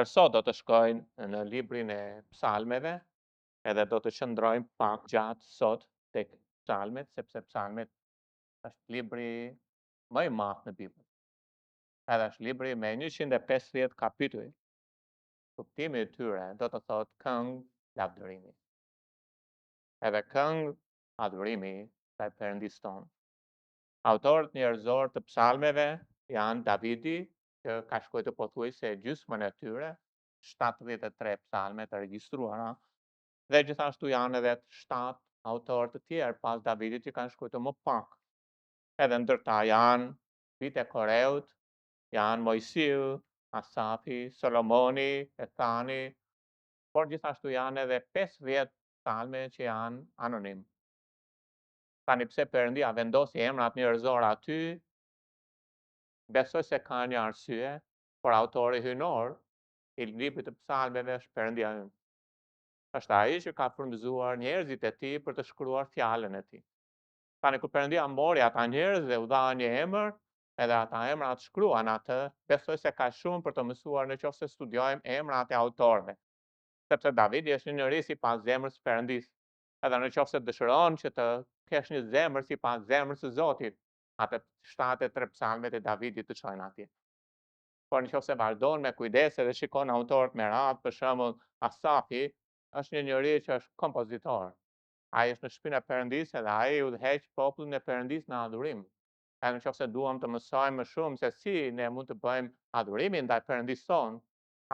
Sot do të shkojnë në librin e psalmeve, edhe do të qëndrojmë pak gjatë sot tek psalmet, sepse psalmet është libri më i madh në Bibël. Edhe është libri me 150 kapituj. Kuptimi i tyre do të thotë këngë lavdërimi. Edhe këngë adhurimi ndaj Perëndisë tonë. Autorët njerëzor të psalmeve janë Davidi, që ka shkruar pothuajse gjysmën e tyre, 73 psalme të regjistruara, dhe gjithashtu janë edhe 7 autorë të tjerë pas Davidit që kanë shkruar më pak. Edhe ndërta janë bitë e Koreut, janë Mojsiu, Asafi, Solomoni, Ethani, por gjithashtu janë edhe 50 psalme që janë anonim. Tani pse Perëndia vendosi emrat njerëzor aty, besoj se ka një arsye, por autori hyjnor i librit të psalmeve është Perëndia ynë. Është ai që ka frymëzuar njerëzit e tij për të shkruar fjalën e tij. Tani kur Perëndia mori ata njerëz dhe u dha një emër, edhe ata emrat shkruan atë, besoj se ka shumë për të mësuar nëse studiojmë emrat e autorëve. Sepse Davidi është një njeri sipas zemrës së Perëndisë. Edhe nëse dëshiron që të kesh një zemër sipas zemrës së Zotit, atë 73 psalmet e Davidit të çojnë atje. Por nëse vazhdon me kujdes edhe shikon autorët me radhë, për shembull Asafi është një njeri që është kompozitor. Ai është në shtëpinë e Perëndisë dhe ai udhëheq popullin e Perëndisë në adhurim. Edhe nëse duam të mësojmë më shumë se si ne mund të bëjmë adhurimin ndaj Perëndisë tonë,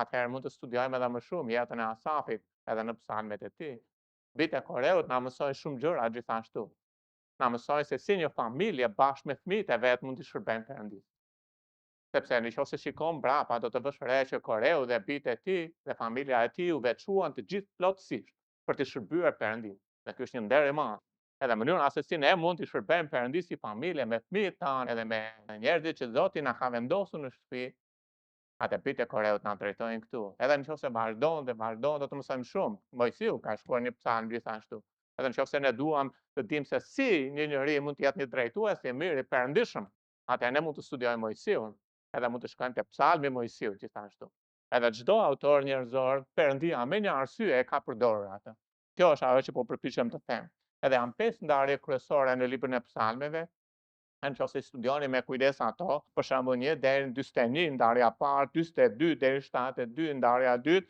atëherë mund të studiojmë edhe më shumë jetën e Asafit edhe në psalmet e tij. Bitë e Koreut na mësojnë shumë gjëra gjithashtu. Na mësojnë se si një familje bashkë me fëmijët e vet mund të shërbejnë Perëndisë. Sepse nëse shikon brapa do të vësh re që Koreu dhe bitë e tij dhe familja e tij u veçuan të gjithë plotësisht për të shërbyer Perëndisë. Dhe ky është një nder i madh. Edhe mënyrën se si ne mund të shërbejmë Perëndisë si familje me fëmijët tanë edhe me njerëzit që Zoti na ka vendosur në shtëpi, atë bitë e Koreut na drejtojnë këtu. Edhe nëse vazhdon do të mësojmë shumë. Mojsiu ka shkruar një psalm gjithashtu. Edhe nëse ne duam të dimë se si një njeri mund të jetë një drejtues i mirë i perëndishëm, atëherë ne mund të studiojmë Mojsiun, edhe mund të shkojmë te psalmi i Mojsiut gjithashtu. Edhe çdo autor njerëzor, Perëndia me një arsye e ka përdorur atë. Kjo është ajo që po përpiqem të them. Edhe janë 5 ndarje kryesore në librin e psalmeve. Nëse studioni me kujdes ato, për shembull 1 deri në 41 ndarja e parë, 42 deri në 72 ndarja e dytë,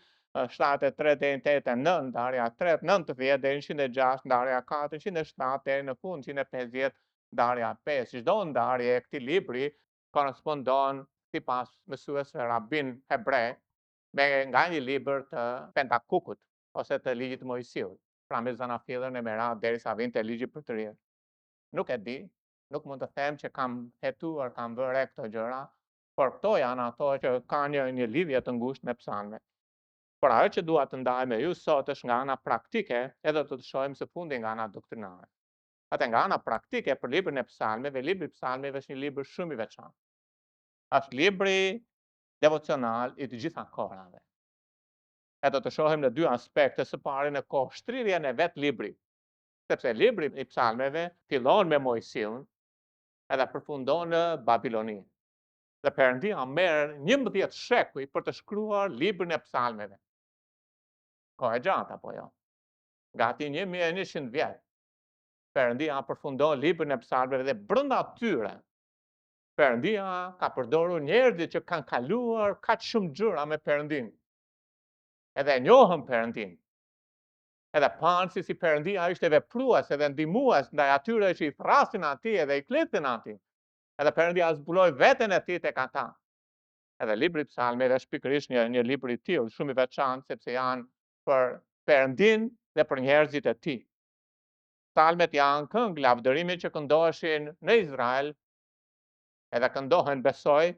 73 deri në 89 ndarja e tretë, 90 deri në 106 ndarja e katërt, 107 deri në fund, 150 ndarja e pestë. Çdo ndarje e këtij libri korrespondon sipas mësuesve rabin hebre nga një libër të Pentakukut ose të ligjit të Mojsiut, pra me zanafillën e merat derisa vinte ligji për të ri. Nuk e di, nuk mund të them që kam hetuar, kam vënë re këto gjëra, por këto janë ato që kanë një lidhje të ngushtë me psalmet. Por ajo që dua të ndaj me ju sot është nga ana praktike, edhe të të shohim së fundi nga ana doktrinare. Atë nga ana praktike për librin e psalmeve, libri i psalmeve është një libër shumë i veçantë. Është libri devocional i të gjitha kohërave. E do të shohim në 2 aspekte, së pari në kohështrirjen e vet librit. Sepse libri i psalmeve fillon me Mojsiun edhe përfundon në Babiloni. Dhe Perëndia merr 11 shekuj për të shkruar librin e psalmeve. Kohë e gjatë apo jo? Gati 1100 vjet. Perëndia përfundon librin e psalmeve dhe brenda tyre Perëndia ka përdorur njerëzit që kanë kaluar kaq shumë gjëra me Perëndin. Edhe e njohën Perëndin. Edhe panë si Perëndia ishte veprues edhe ndihmues ndaj atyre që i thrasin atij edhe i klitin atij. Edhe Perëndia zbuloi veten e tij tek ata. Edhe libri i psalmeve është pikërisht një libër i tillë, shumë i veçantë sepse janë për Perëndin dhe për njerëzit e tij. Psalmet janë këngë lavdërimi që këndoheshin në Izrael, edhe këndohen besoj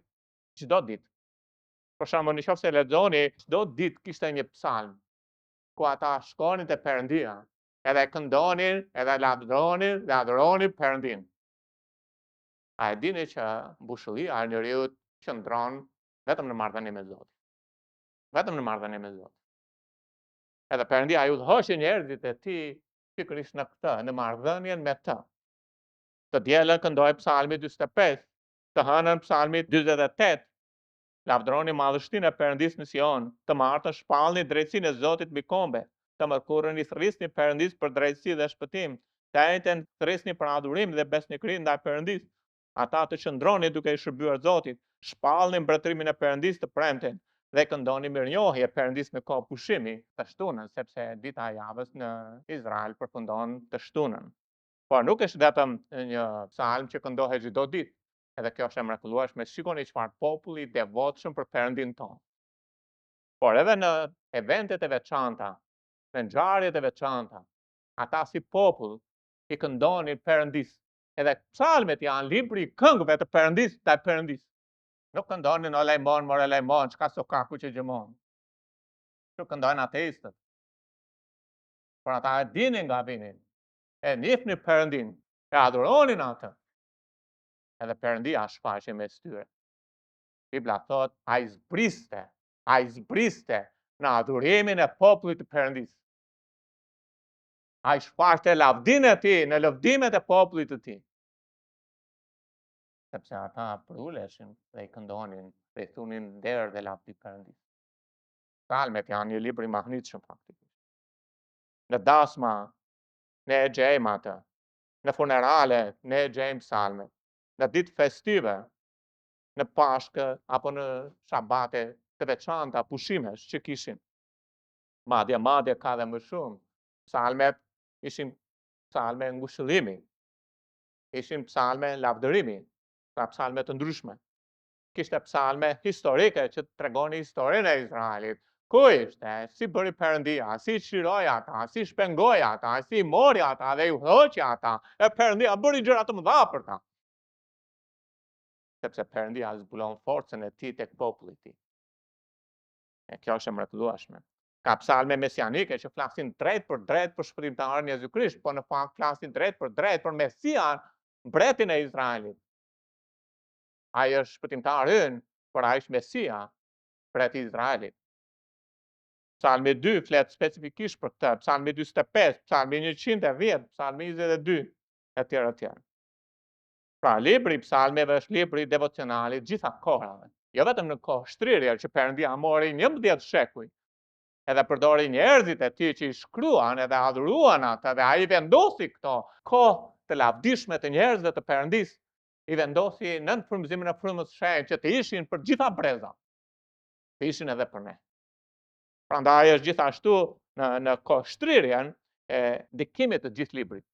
çdo ditë. Për shembull, nëse lexoni, çdo ditë kishte një psalm ku ata shkonin te Perëndia, edhe këndonin, edhe lavdëronin dhe adhuronin Perëndin. A e dini që mbushollia e njeriu qëndron vetëm në marrëdhënie me Zotin. Vetëm në marrëdhënie me Zotin. Edhe Perëndia ju udhëhoqi njerëzit e tij pikërisht në këtë, në marrëdhënien me të. Të dielën këndoi psalmi 45, të hënën psalmi 48, lavdëroni madhështinë e Perëndisë në Sion, të martën shpallni drejtsinë e Zotit mbi kombe, të mërkurën i thrisni Perëndisë për drejtësi dhe shpëtim, të njëjtën thrisni për adhurim dhe besnikëri ndaj Perëndisë. Ata të qëndroni duke i shërbyer Zotit, shpallni mbretërimin e Perëndisë të premten dhe këndoni mirënjohje Perëndisë në kohë pushimi të shtunën, sepse dita e javës në Izrael përfundon të shtunën. Por nuk është vetëm një psalm që këndohet çdo ditë. Edhe kjo është e mrekullueshme. Shikoni çfarë populli i devotshëm për Perëndin tonë. Por edhe në eventet e veçanta, në ngjarjet e veçanta, ata si popull i këndonin Perëndis. Edhe psalmet janë libri i këngëve të Perëndis, ndaj Perëndis. Nuk këndonin o lejmon, more lejmon, çka sokaku që gjëmon. Nuk këndojnë ateistët. Por ata e dinin gabimin. E njihnin Perëndin, e adhuronin atë. Edhe Perëndia shfaqej mes tyre. Bibla thot, ai zbriste në adhurimin e popullit të Perëndisë. Ai shfaqte lavdinë e tij në lëvdimet e popullit të tij. Sepse ata pruleshin dhe i këndonin, dhe i thunin nder dhe lavdi Perëndisë. Psalmet janë një libër i mahnitshëm faktikisht. Në dasma ne e gjejmë atë, në funerale ne e gjejmë psalmet, në ditë festive, në Pashkë apo në shabate të veçanta, pushimesh që kishin. Madje ka dhe më shumë. Psalmet ishin psalme ngushëllimi, ishin psalme lavdërimi, pra psalme të ndryshme. Kishte psalme historike që tregoni historinë e Izraelit. Ku ishte, si bëri Perëndia, si çliroi ata, si shpengoi ata, si mori ata dhe i udhëhoqi ata, e Perëndia bëri gjëra të mëdha për ta. Sepse Perëndia zbulon forcën e tij tek populli i tij. E kjo është e mrekullueshme. Ka psalme mesianike që flasin drejt për shpëtimtarin Jezu Krisht, por në fakt flasin drejt për Mesian, mbretin e Izraelit. Ai është shpëtimtari ynë, por ai është Mesia, mbreti i Izraelit. Psalmi 2 flet specifikisht për këtë, Psalmi 45, Psalmi 110, Psalmi 22, etj. etj. Pra, libri i psalmeve është libri devocionalit gjitha kohërave. Jo vetëm në kohë shtrirje që Perëndia mori 11 shekuj, edhe përdori njerëzit e tij që i shkruan edhe adhuruan atë, dhe ai vendosi këto kohë të lavdishme të njerëzve të Perëndisë, i vendosi nën frymëzimin e frymës së shenjtë që të ishin për gjitha brezat, të ishin edhe për ne. Prandaj është gjithashtu në kohë shtrirjen e dikimit të gjithë librit.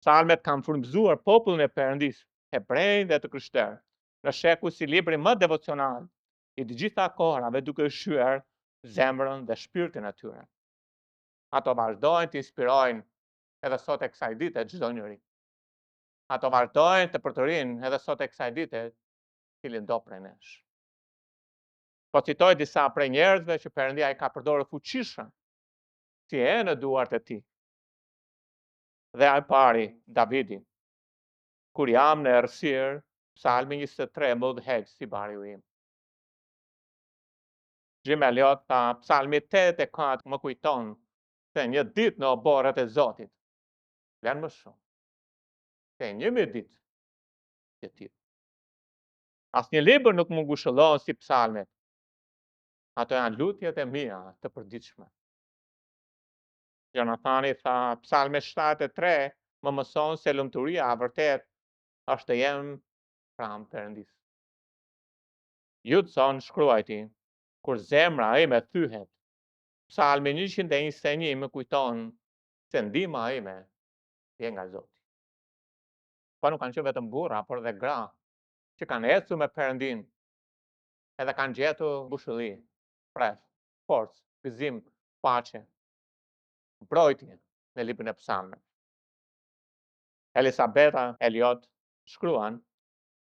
Psalmet kanë frymëzuar popullin e Perëndisë, hebrej dhe të krishterë, në shekuj si libri më devocional i të gjitha kohërave, duke shyer zemrën dhe shpirtin e tyre. Ato vazhdojnë të inspirojnë edhe sot e kësaj dite çdo njeri. Ato vazhdojnë të përtërinë edhe sot e kësaj dite cilin do prej nesh. Po citoj disa prej njerëzve që Perëndia i ka përdorur fuqishëm si e në duart e tij. Dhe ai pari, Davidi, kur jam në errësirë, Psalmi 23 më udhëheq si bari im. Jim Elliot tha, Psalmi 84 më kujton se një ditë në oborret e Zotit vlen më shumë se 1000 ditë të tillë. Asnjë libër nuk më ngushëllon si psalmet. Ato janë lutjet e mia të përditshme. Jonathani tha, Psalmi 73 më mëson se lumturia vërtet është të jem pranë Perëndisë. Hudson shkruajti, kur zemra ime thyhet, Psalmi 121 më kujton se ndihma ime vjen nga Zoti. Po nuk kanë qenë vetëm burra, por edhe gra që kanë ecur me Perëndin, edhe kanë gjetur ngushëlli, pres, forcë, gëzim, paqe, mbrojtje në librin e psalmeve. Elisabeta Elliot shkruan,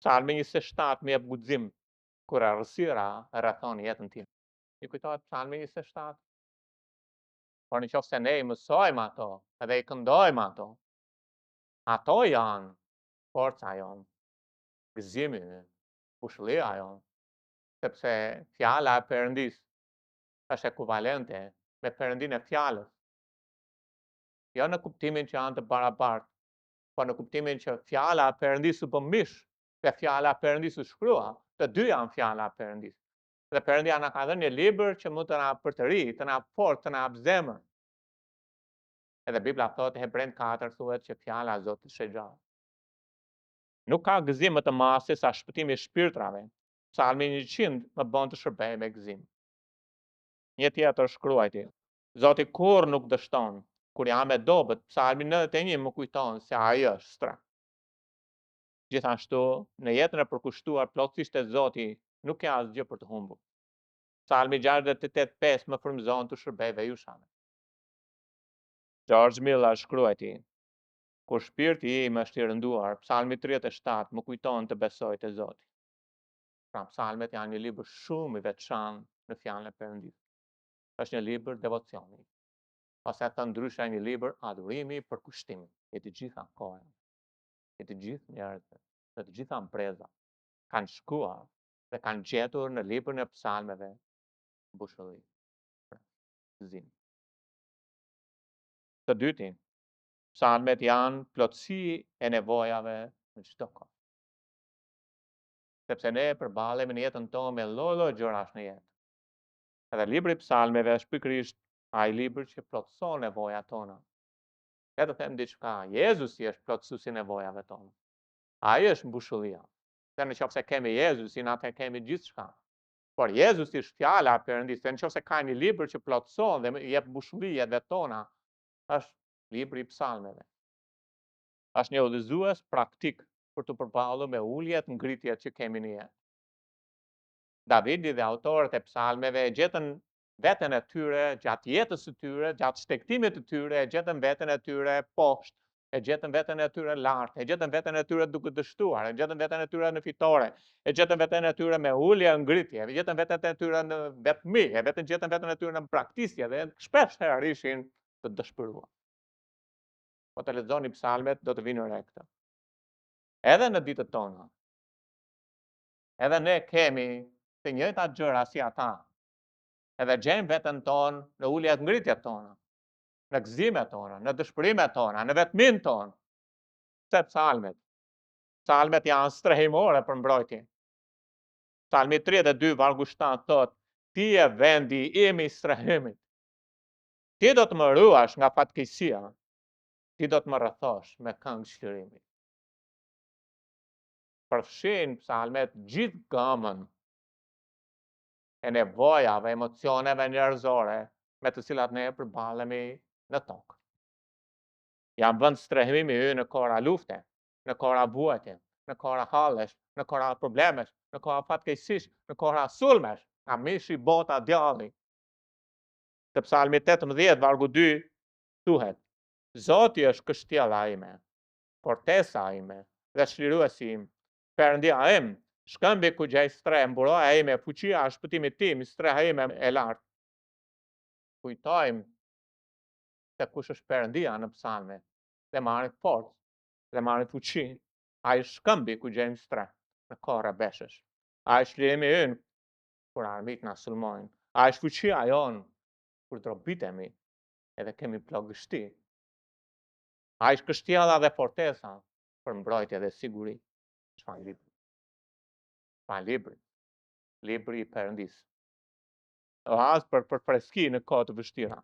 Psalmi 27 më jep guxim kur errësira rrethon jetën time. I kujtohet Psalmi 27? Por nëse ne i mësojmë ato edhe i këndojmë ato janë forca jonë, gëzimi, ngushëllia jonë, sepse fjala e Perëndisë është ekuivalente me Perëndinë e fjalës. Jo në kuptimin që janë të barabartë, por në kuptimin që fjala e Perëndisë u bë mish, dhe fjala e Perëndisë u shkrua Të dy janë fjala e Perëndis. Dhe Perëndia na ka dhënë një libër që mund të na përtëri, të na forcë, të na hap zemër. Edhe Bibla thotë Hebrejt 4 thuhet që fjala e Zotit është e gjallë. Nuk ka gëzim më të madh se sa shpëtimi i shpirtrave. Psalmi 100 më bën të shërbej me gëzim. Një tjetër shkruajti: Zoti kur nuk dështon. Kur jam e dobët, Psalmi 91 më kujton se ai është strah. Gjithashtu, në jetën e përkushtuar plotësisht te Zoti, nuk ka asgjë për të humbur. Psalmi 68:5 më frymëzon të shërbej vejushave. George Miller shkruajti: Kur shpirti im është i rënduar, Psalmi 37 më kujton të besoj te Zoti. Pra, psalmet janë një libër shumë i veçantë në fjalën e Perëndis. Është një libër devocioni. Ose të ndryshe një libër adhurimi për kushtimi. E të gjitha kohën, e të gjithë njerëzit, e të gjitha mpreza kanë shkuar dhe kanë gjetur në librin e psalmeve mbushëlli. Gëzim. Të dyti, psalmet janë plotësi e nevojave në çdo kohë. Sepse ne përballemi në jetën tonë me lloj-lloj gjërash në jetë. Edhe libri i psalmeve është pikërisht ai libër që plotëson nevojat tona. Le të them diçka, Jezusi është plotësuesi i nevojave tona. Ai është mbushullia. Se nëse kemi Jezusin, atë kemi gjithçka. Por Jezusi është fjala e Perëndis. Nëse ka një libër që plotëson dhe jep mbushulljet tona, është libri i psalmeve. Është një udhëzues praktik për të përballur me uljet, ngritjet që kemi në jetë. Davidi dhe autorët e psalmeve gjetën veten e tyre gjatë jetës së tyre, gjatë shtektimit të tyre, gjetën veten e tyre poshtë, e gjetën veten e tyre lart, e gjetën veten e tyre duke dështuar, e gjetën veten e tyre në fitore, e gjetën veten e tyre me ulje, ngritje, e gjetën veten e tyre në vetmi, e gjetën veten e tyre në praktikje dhe shpesh herë ishin të dëshpëruar. Po të lexoni psalmet do të vinë re këtë. Edhe në ditët tona, edhe ne kemi të njëjta gjëra si ata. Edhe gjejmë veten tonë në uljet ngritjet tona, në gëzimet tona, në dëshpërimet tona, në vetmin tonë. Se psalmet janë strehimore për mbrojtje. Psalmi 32 vargu 7 thotë: Ti je vendi im i strehimit. Ti do të më ruash nga fatkeqësia. Ti do të më rrethosh me këngë shkërimi. Përfshin psalmet gjithë gamën e nevojave, emocioneve njerëzore me të cilat ne përballemi në tokë. Janë vend strehimi ynë në kohra lufte, në kohra vuajtje, në kohra hallesh, në kohra problemesh, në kohra fatkeqësish, në kohra sulmesh, nga mishi bota djalli. Te psalmi 18 vargu 2 thuhet: Zoti është kështjella ime, fortesa ime dhe çliruesi im, Perëndia im, shkëmbi ku gjej streh, mburoja ime, fuqia e shpëtimit tim, streha ime e lartë. Kujtojmë se kush është Perëndia në psalme, dhe marrin forcë, dhe marrin fuqi. Ai shkëmbi ku gjejmë streh në kohra beshësh. Ai është çlirimi ynë kur armit na sulmojnë. Ai është fuqia jonë kur trobitemi edhe kemi plagështi. Ai është kështjella dhe fortesa për mbrojtje dhe siguri. Çfarë libri? Libri i Perëndis. Oaz për freski në kohë të vështira.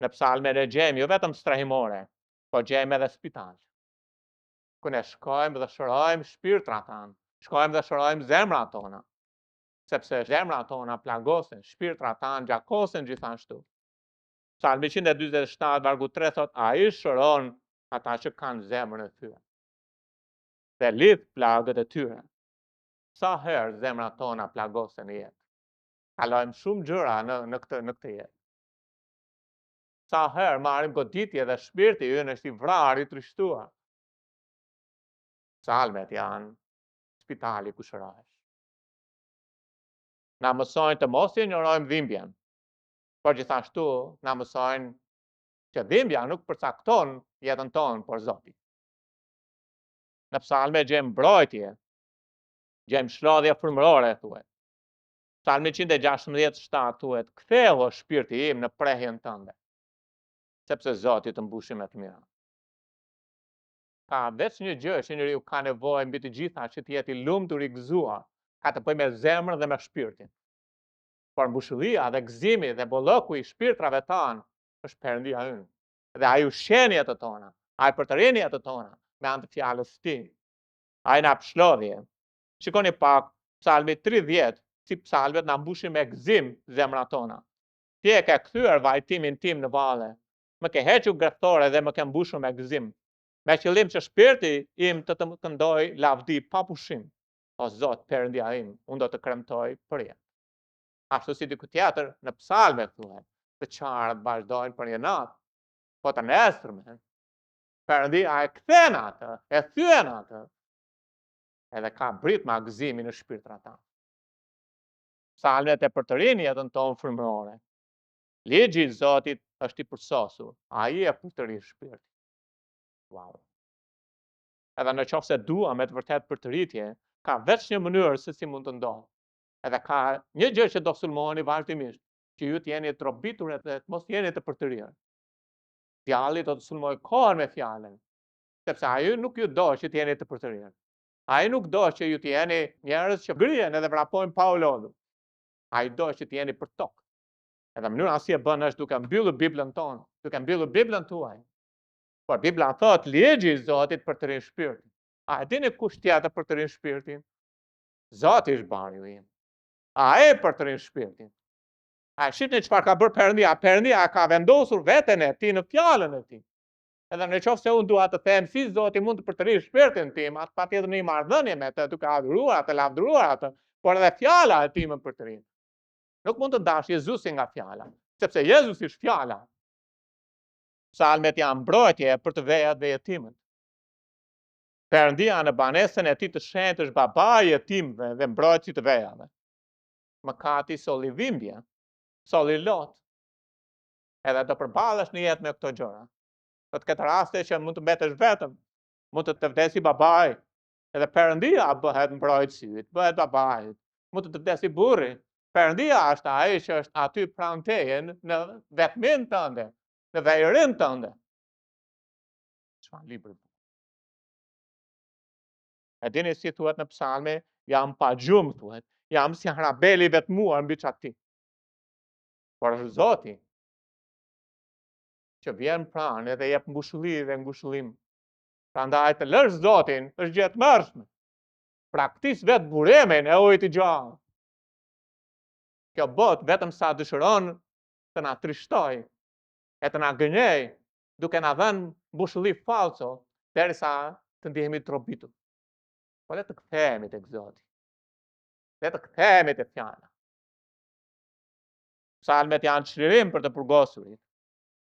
Në psalme ne gjejmë jo vetëm strehimore, po gjejmë edhe spital. Ku ne shkojmë dhe shërojmë shpirtrat tanë, shkojmë dhe shërojmë zemrat tona, sepse zemrat tona plagosen, shpirtrat tanë gjakosen gjithashtu. Psalmi 147 vargu 3 thot: Ai shëron ata që kanë zemrën e tyre dhe lidh plagët e tyre. Sa herë zemrat tona plagosen në jetë. Kalojmë shumë gjëra në këtë jetë. Sa herë marrim goditje dhe shpirti ynë është i vrarë, i trishtuar. Psalmet janë spitali ku shërohesh. Na mësojnë të mos injorojmë dhimbjen, por gjithashtu na mësojnë që dhimbja nuk përcakton jetën tonë, por Zoti. Në psalme gjejmë mbrojtje, gjejmë shlodhje frymërore thuhet. Psalmi 116:7 thuhet: Ktheu o shpirti im në prehjen tënde, sepse Zoti të mbushi me të mira. Ka veç një gjë që njeriu ka nevojë mbi të gjitha, që të jetë i lumtur, i gëzuar, ka të bëjë me zemrën dhe me shpirtin. Por mbushëllia dhe gëzimi dhe bolloku i shpirtrave tanë është Perëndia ynë. Dhe ai ushqeni ato tona, ai përtërini ato tona me anë të fjalës së tij. Ai na pshlodhje. Shikoni pak Psalmi 30, si psalmet na mbushin me gëzim zemrat tona. Ti e ke kthyer vajtimin tim në valle, më ke hequr grethore dhe më ke mbushur me gëzim. Me qëllim që shpirti im të këndoj lavdi pa pushim. O Zot, Perëndia im, unë do të kremtoj për jetë. Ashtu si diku tjetër në psalme thuhet, të qarët vazhdojnë për një natë, po të nesërmen, Perëndia e kthen atë, e thyen atë, edhe ka brit me gëzimin në shpirtrat tanë. Psalmet e përtërin jetën tonë frymërore. Ligji i Zotit është i përsosur, ai e përtërin shpirtin. Wow. Edhe në qoftë se dua me të vërtet përtëritje, ka veç një mënyrë se si mund të ndodhë. Edhe ka një gjë që do sulmoni vazhdimisht, që ju të jeni të robitur e të mos jeni të përtërirë. Djalli do të sulmoj kohën me fjalën, sepse ai nuk ju do që të jeni të përtërirë. Ai nuk do që ju të jeni njerëz që ngrihen edhe vrapojnë pa u lodhur. Ai do që të jeni për tokë. Edhe mënyra si e bën është duke mbyllur Biblën tonë, duke mbyllur Biblën tuaj. Por Bibla thot ligji i Zotit përtërin shpirtin. A e dini kush tjetër përtërin shpirtin? Zoti është bari im. Ai përtërin shpirtin. A shihni çfarë ka bërë Perëndia? Perëndia ka vendosur veten e tij në fjalën e tij. Edhe në qoftë se unë dua të them si Zoti mund të përtërijë shpirtin tim, atë patjetër në një marrëdhënie me të, duke adhuruar atë, lavdëruar atë, por edhe fjala e tij më përtërin. Nuk mund të ndash Jezusin nga fjala, sepse Jezusi është fjala. Psalmet janë mbrojtje për të vejat dhe jetimët. Perëndia në banesën e tij të shenjtë është babai i jetimëve dhe mbrojtësi të vejave. Mëkati solli dhimbje, solli lot. Edhe do përballesh në jetë me këto gjëra. Do të ketë raste që mund të mbetesh vetëm, mund të vdesi babai, edhe Perëndia bëhet mbrojtësit, bëhet babai. Mund të vdesi burri, Perëndia është ai që është aty pranë teje në vetmin tënde, në vejërin tënde. Çfarë libër? E dini si thuhet në psalme, jam pa gjumë thuhet, jam si harabeli vetmuar mbi çati. Por është Zoti që vjen pranë edhe jep ngushëlli dhe ngushëllim. Prandaj të lësh Zotin është gjë e tmerrshme. Praktis vetë buremin e ujit të gjallë. Kjo botë vetëm sa dëshiron të na trishtoj e të na gënjej, duke na dhënë ngushëlli falso, derisa të ndihemi të robitur. Po le të kthehemi tek Zoti. Le të kthehemi te fjala. Psalmet janë çlirim për të burgosurit.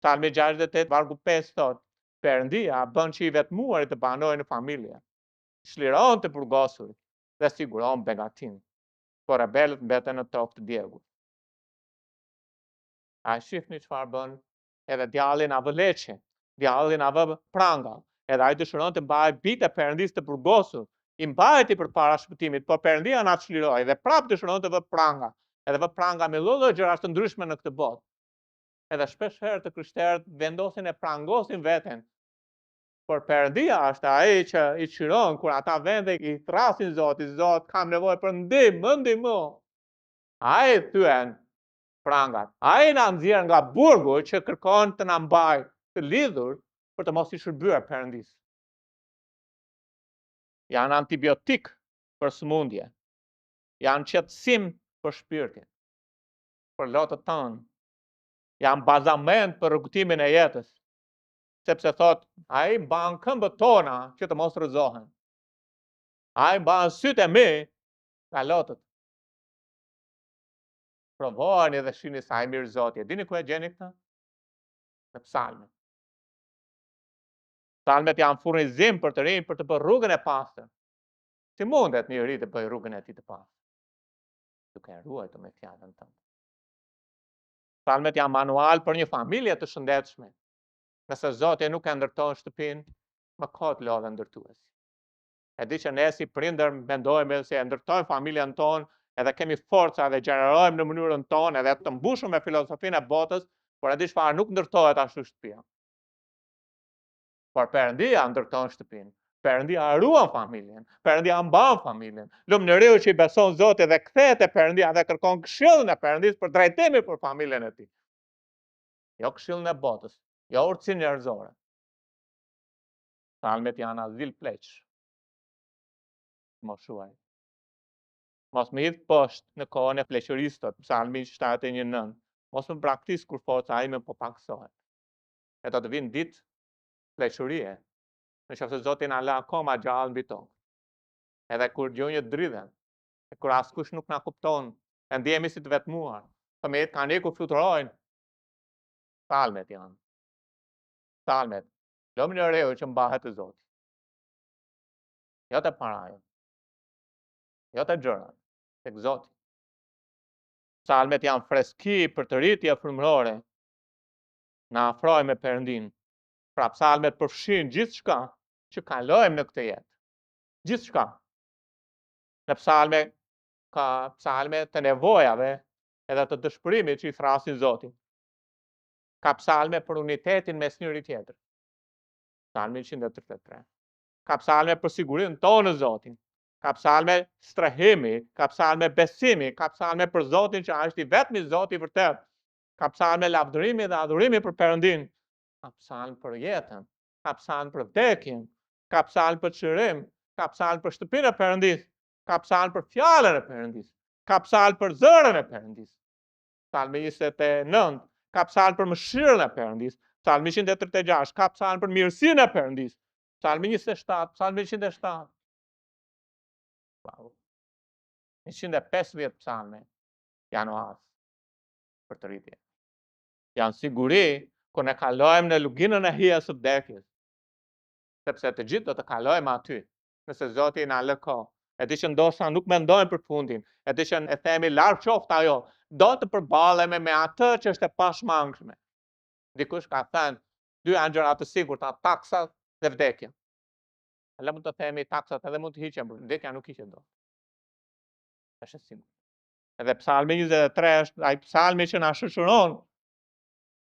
Psalmi 68 vargu 5 thot, Perëndia bën që i vetmuarit të banojnë në familje, çliron të burgosurit dhe siguron begatin, por rebelët mbeten në tokë të djegur. A shihni çfarë bën? Edhe djalli na vë leçe, djalli na vë pranga, edhe ai dëshiron të mbajë bitë e Perëndisë të burgosur, i mbajti përpara shpëtimit, por Perëndia na çliroi dhe prapë dëshiron të vë pranga, edhe vë pranga me lloj gjëra të ndryshme në këtë botë. Edhe shpesh herë të krishterët vendosin e prangosin veten. Por Perëndia është ai që i çliron kur ata vende i thrasin Zotit, Zot, kam nevojë për ndihmë, ndihmo. Ai thyen prangat. Ai na nxjerr nga burgu që kërkon të na mbajë të lidhur për të mos i shërbyer Perëndisë. Janë antibiotik për sëmundje. Janë qetësim për shpirtin, për lotët tonë. Janë bazament për rrugtimin e jetës. Sepse thot, ai mban këmbët tona që të mos rrëzohen. Ai mban sytë e mi nga lotët. Provojeni dhe shihni sa i mirë Zoti. Dini ku e gjeni këtë? Në psalmet. Psalmet janë furnizim për të rinj për të bërë rrugën e pastër. Si mundet njëri të bëjë rrugën e tij të pastër? Duke e ruajtur me fjalën tënde. Psalmet janë manual për një familje të shëndetshme. Nëse Zoti nuk e ndërton shtëpinë, më kot lodhen ndërtuesi. E di që ne si prindër mendojmë se e ndërtojmë familjen tonë, edhe kemi forca dhe gjenerojmë në mënyrën tonë, edhe të mbushur me filozofinë e botës, por e di çfarë nuk ndërtohet ashtu shtëpia. Por Perëndia ndërton shtëpinë. Perëndia ruan familjen, Perëndia mban familjen. Lumënëriu që i beson Zotit dhe kthehet te Perëndia dhe kërkon këshillin e Perëndisë për drejtimin për familjen e tij. Jo këshillin e botës, jo urtësinë njerëzore. Salmet janë azil pleq. Mos shuaj. Mos më hidh poshtë në kohën e pleqërisë, Psalmi 71:9. Mos më braktis kur forca ime po paksohet. E do të vinë ditë pleqërie, nëse Zoti na lë akoma gjallë mbi tokë. Edhe kur gjonjët dridhen, e kur askush nuk na kupton, e ndjehemi si të vetmuar, fëmijët kanë ikur fluturojnë. Salmet janë. Salmet. Lumënëriu që mbahet te Zoti. Jo te paraja. Jo te gjërat, tek Zoti. Salmet janë freski për të rritje frymërore. Na afrojmë me Perëndin. Pra psalmet përfshin gjithçka që kalojmë në këtë jetë. Gjithçka. Në psalme ka psalme të nevojave edhe të dëshpërimit që i thrasin Zotin. Ka psalme për unitetin mes njëri tjetër. Psalmi 133. Ka psalme për sigurinë tonë në Zotin. Ka psalme strehimi, ka psalme besimi, ka psalme për Zotin që është i vetmi Zoti i vërtet. Ka psalme lavdërimi dhe adhurimi për Perëndin. Ka psalm për jetën, ka psalm për vdekjen, ka psalm për çlirim, ka psalm për shtëpinë e Perëndisë, ka psalm për fjalën e Perëndisë, ka psalm për zërin e Perëndisë. Psalmi 29, ka psalm për mëshirën e Perëndisë. Psalmi 136, ka psalm për mirësinë e Perëndisë. Psalmi 27, psalmi 107. Wow. 150 psalme janë oaz për të rritje. Janë siguri kur ne kalojmë në luginën e hijes së vdekjes. Sepse të gjithë do të kalojmë aty, nëse Zoti na lë kohë. E di që ndoshta nuk mendojmë për fundin, e di që e themi larg qoftë ajo, do të përballemi me atë që është e pashmangshme. Dikush ka thënë, dy janë gjëra të sigurta, taksa dhe vdekja. Le mund të themi taksat edhe mund të hiqen, por vdekja nuk hiqet dot. Është e sigurt. Edhe Psalmi 23 është ai psalmi që na shoqëron,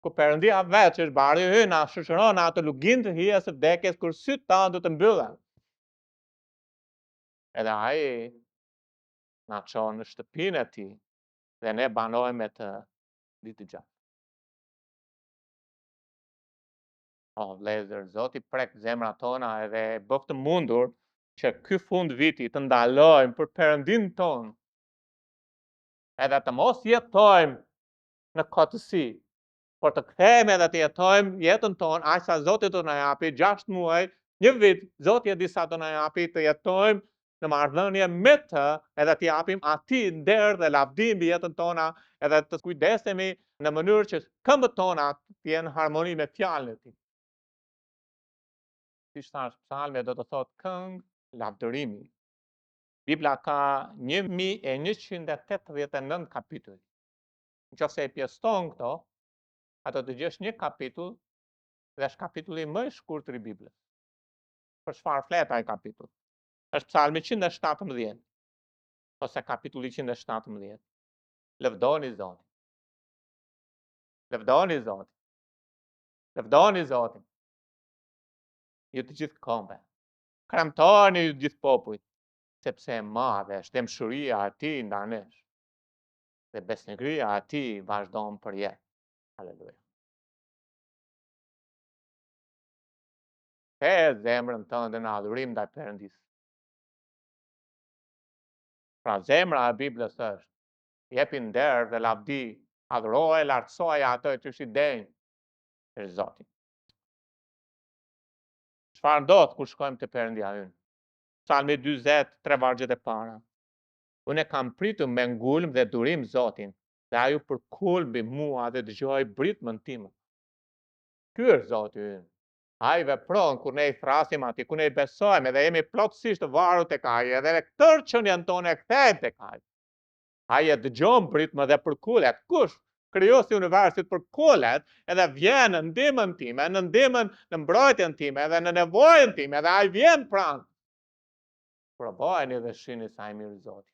ku Perëndia vetë që është bari i na shoqëron në atë luginë të hijes së vdekjes kur sytë tanë do të mbyllen. Edhe ai na çon në shtëpinë e tij dhe ne banojmë me të ditë gjatë. Vëllezër, Zoti prek zemrat tona edhe bëf të mundur që ky fund viti të ndalojmë për Perëndin ton. Edhe të mos jetojmë në kotësi, por të kthehemi edhe të jetojmë jetën tonë aq sa Zoti do na japi 6 muaj, 1 vit, Zoti e di sa do na japi të jetojmë në marrëdhënie me të, edhe të japim atij nder dhe lavdi mbi jetën tona, edhe të kujdesemi në mënyrë që këmbët tona të jenë në harmoni me fjalën e tij. Si thash, psalmi do të thotë këngë lavdërimi. Bibla ka 1189 kapituj. Nëse e pjeston këto, ato të gjesh një kapitull dhe është kapitulli më i shkurtër i Biblës. Për çfarë flet ai kapitull? Është Psalmi 117 ose kapitulli 117. Lëvdoni Zotin. Lëvdoni Zotin. Lëvdoni Zotin. Ju të gjithë kombë. Kremtoni ju gjithë popujt, sepse e madhe është dëmshuria e tij ndaj nesh. Dhe besnikëria e tij vazhdon për jetë. Haleluja. Ke zemrën tënde në adhurim ndaj Perëndisë. Pra zemra e Biblës është, jepi nder dhe lavdi, adhuroje, lartësoje atë që është i denjë, është Zoti. Çfarë ndodh kur shkojmë te Perëndia ynë? Psalmi 40, 3 vargjet e para. Unë kam pritur me ngulm dhe durim Zotin, dhe ai u përkul mbi mua dhe dëgjoi britmën time. Ky është Zoti ynë. Ai vepron kur ne i thrasim atij, kur ne i besojmë dhe jemi plotësisht të varur tek ai, edhe tërë çënjen tonë e kthejmë tek ai. Ai e dëgjon britmën dhe përkulet. Kush? Krijosi i universit përkulet edhe vjen në ndihmën time, në ndihmën, në mbrojtjen time edhe në nevojën time, edhe ai vjen pranë. Provojeni dhe shihni sa i mirë Zoti.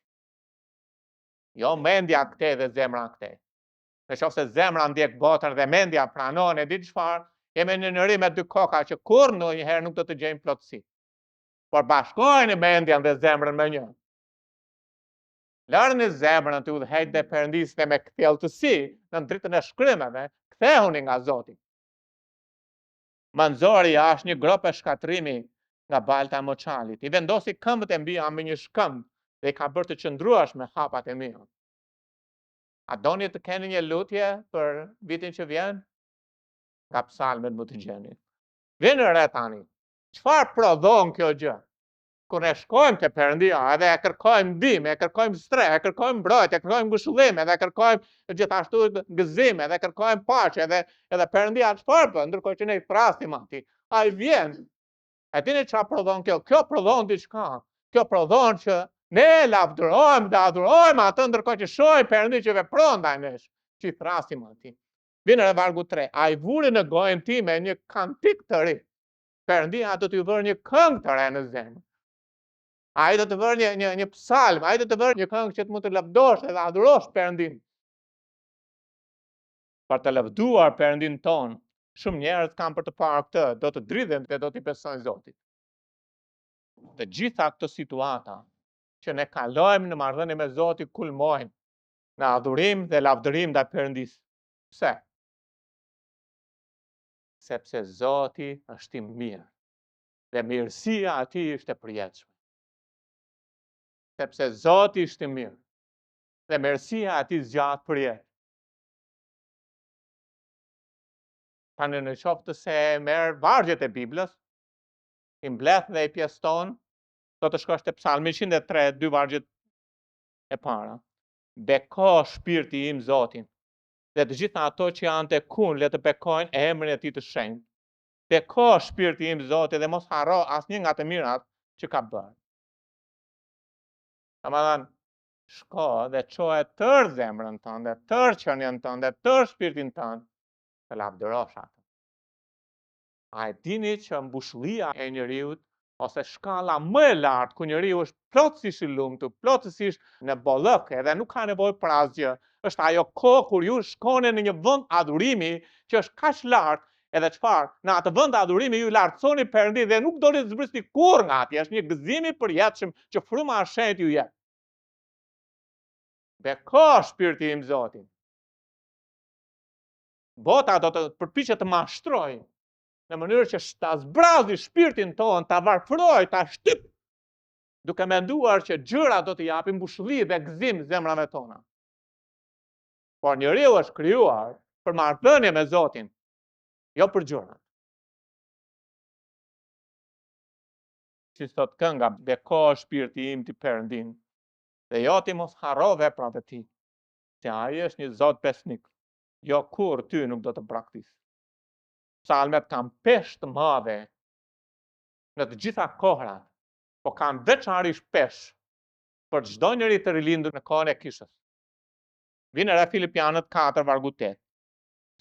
Jo mendja këtej dhe zemra këtej. Nëse zemra ndjek botën dhe mendja pranon, e di çfarë? Jemi në njëri me dy koka që kur ndonjëherë nuk do të gjejmë plotësi. por bashkojnë mendjen dhe zemrën me një. Lërni zemrën të udhëheq dhe Perëndisë dhe me thellësi në dritën e shkrimeve, kthehuni nga Zoti. Manzori është një grop e shkatrimi nga balta e moçalit. I vendosi këmbët e mbija me një shkëmb dhe i ka bërë të qëndrueshme hapat e mia. A doni të keni një lutje për vitin që vjen? Nga psalmet më të gjeni. Vini re tani. Çfarë prodhon kjo gjë? Kur ne shkojmë te Perëndia, edhe e kërkojmë ndihmë, e kërkojmë streh, e kërkojmë mbrojtje, e kërkojmë ngushëllim, edhe kërkojmë gjithashtu gëzim, edhe kërkojmë paqe, edhe Perëndia çfarë bën, ndërkohë që ne i thrasim atij. Ai vjen. E dini çfarë prodhon kjo? Kjo prodhon diçka. Kjo prodhon që ne lavdërojmë dhe adhurojmë atë ndërkohë që shohim Perëndin që vepron ndaj nesh, që i thrasim atij. Vjen në vargu 3. Ai vuri në gojën time një kantik të ri. Perëndia do t'ju vërë një këngë të re në zemër. Ai do të vërë një psalm, ai do të vërë një këngë që të mund të lavdosh edhe adhurosh Perëndin. Për të lavduar Perëndin ton, shumë njerëz kanë për të parë këtë, do të dridhen dhe do t'i besojnë Zotit. Të gjitha këto situata që ne kalojmë në marrëdhënie me Zotin kulmojnë në adhurim dhe lavdërim ndaj Perëndisë. Pse? Sepse Zoti është i mirë dhe mirësia e Tij është e përjetshme. Sepse Zoti është i mirë dhe mirësia e Tij zgjat për jetë. Tani në qoftë se merr vargjet e Biblës, i mbledh dhe i pjeston, do të shkosh te Psalmi 103, 2 vargjet e para. Beko shpirti im Zotin, dhe të gjitha ato që janë tek unë le të bekojnë emrin e Tij të shenjtë. Beko shpirti im Zotin dhe mos harro asnjë nga të mirat që ka bërë. Domethënë, shko dhe çoje tërë zemrën tënde, tërë qenien tënde, tërë shpirtin tënd, të lavdërosh atë. A e dini që mbushëllia e njeriut, ose shkalla më e lartë ku njeriu është plotësisht i lumtur, plotësisht në bollëk edhe nuk ka nevojë për asgjë, është ajo kohë kur ju shkoni në një vend adhurimi që është kaq lart, edhe çfarë? Në atë vend adhurimi ju lartësoni Perëndin dhe nuk doni të zbrisni kurrë nga atij, është një gëzim i përjetshëm që fryma e shenjtë ju jep. Beko shpirti im Zotin. Bota do të përpiqet të mashtrojë në mënyrë që ta zbrazi shpirtin ton, ta varfëroj, ta shtyp, duke menduar që gjëra do të japin mbushëlli dhe gëzim zemrave tona. Por njeriu është krijuar për marrëdhënie me Zotin, jo për gjëra. Si thot kënga, beko shpirti im ti Perëndin, dhe jo ti mos harro veprat e Tij, se ai është një Zot besnik, jo kur ty nuk do të braktisë. Psalmet kanë peshë të madhe në të gjitha kohrat, po kanë veçanërisht peshë për çdo njeri të rilindur në kohën e kishës. Vini re Filipianët 4 vargu 8.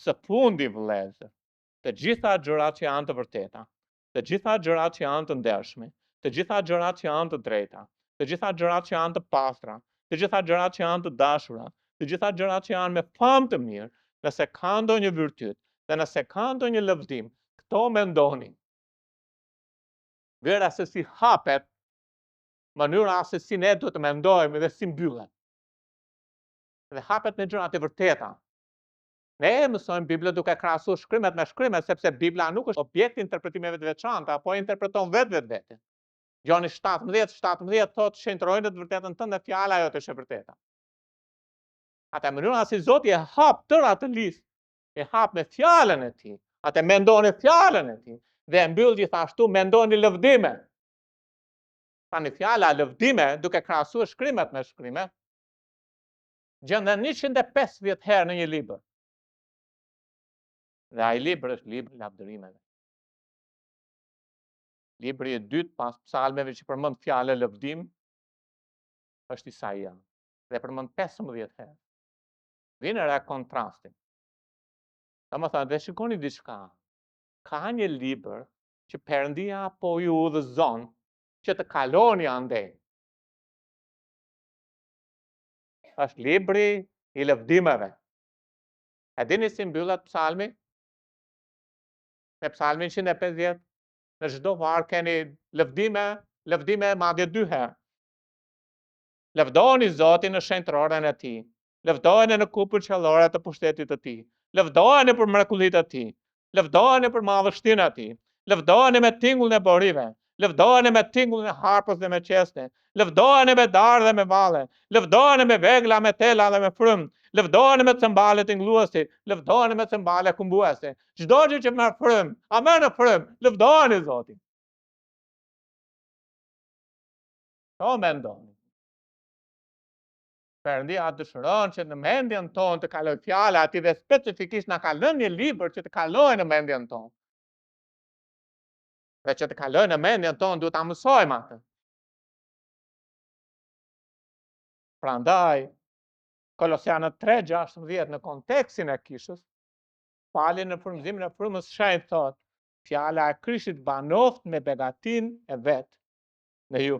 Së fundi vëllezër, të gjitha gjërat që janë të vërteta, të gjitha gjërat që janë të ndershme, të gjitha gjërat që janë të drejta, të gjitha gjërat që janë të pastra, të gjitha gjërat që janë të dashura, të gjitha gjërat që janë me famë të mirë, nëse ka ndonjë virtyt, dhe nëse ka ndonjë lëvdim, këto mendoni. Vera se si hapet mënyra se si ne duhet të mendojmë dhe si mbyllet. Dhe hapet me gjërat e vërteta. Ne mësojmë Biblën duke krahasuar shkrimet me shkrimet, sepse Bibla nuk është objekt i interpretimeve të veçanta, po interpreton vetveten. Gjoni 17 thotë shenjtrojnë të vërtetën tënde, fjala jote është e vërteta. Atë mënyra si Zoti e hap tërë atë listë, e hap me fjalën e Tij, atë mendoni fjalën e Tij, dhe mbyll gjithashtu mendoni lëvdime. Tani fjala lëvdime, duke krahasuar shkrimet me shkrimet, gjenden 150 herë në një libër. Dhe ai libër është libri i lavdërimeve. Libri i dytë pas psalmeve që përmend fjalën lëvdim është Isaia, dhe përmend 15 herë. Vjen ra kontrasti. Domethënë, dhe shikoni diçka. Ka një libër që Perëndia po ju udhëzon që të kaloni andej. Është libri i lëvdimeve. E dini si mbyllet psalmi? Me psalmin 150, në çdo varg keni lëvdime, lëvdime madje 2 herë. Lëvdoni Zotin në shenjtërorën e tij. Lëvdojeni në kupën qellore të pushtetit të tij. Lëvdojeni për mrekullitë e tij. Lëvdojeni për madhështinë e tij. Lëvdojeni me tingullin e borive. Lëvdojeni me tingullin e harpës dhe me qeste. Lëvdojeni me darë dhe me valle. Lëvdojeni me vegla, me tela dhe me frymë. Lëvdojeni me cembale tingëlluesi. Lëvdojeni me cembale kumbuese. Çdo gjë që merr frymë, a merr në frymë, lëvdojeni Zotin. O mendoni. Perëndia dëshiron që në mendjen tonë të kalojë fjala e tij dhe specifikisht na ka lënë një libër që të kalojë në mendjen tonë. Dhe që të kalojë në mendjen tonë duhet ta mësojmë atë. Prandaj Kolosianët 3:16 në kontekstin e kishës, Pali në frymëzimin e frymës shenjtë thotë, fjala e Krishtit banoft me begatin e vet në ju.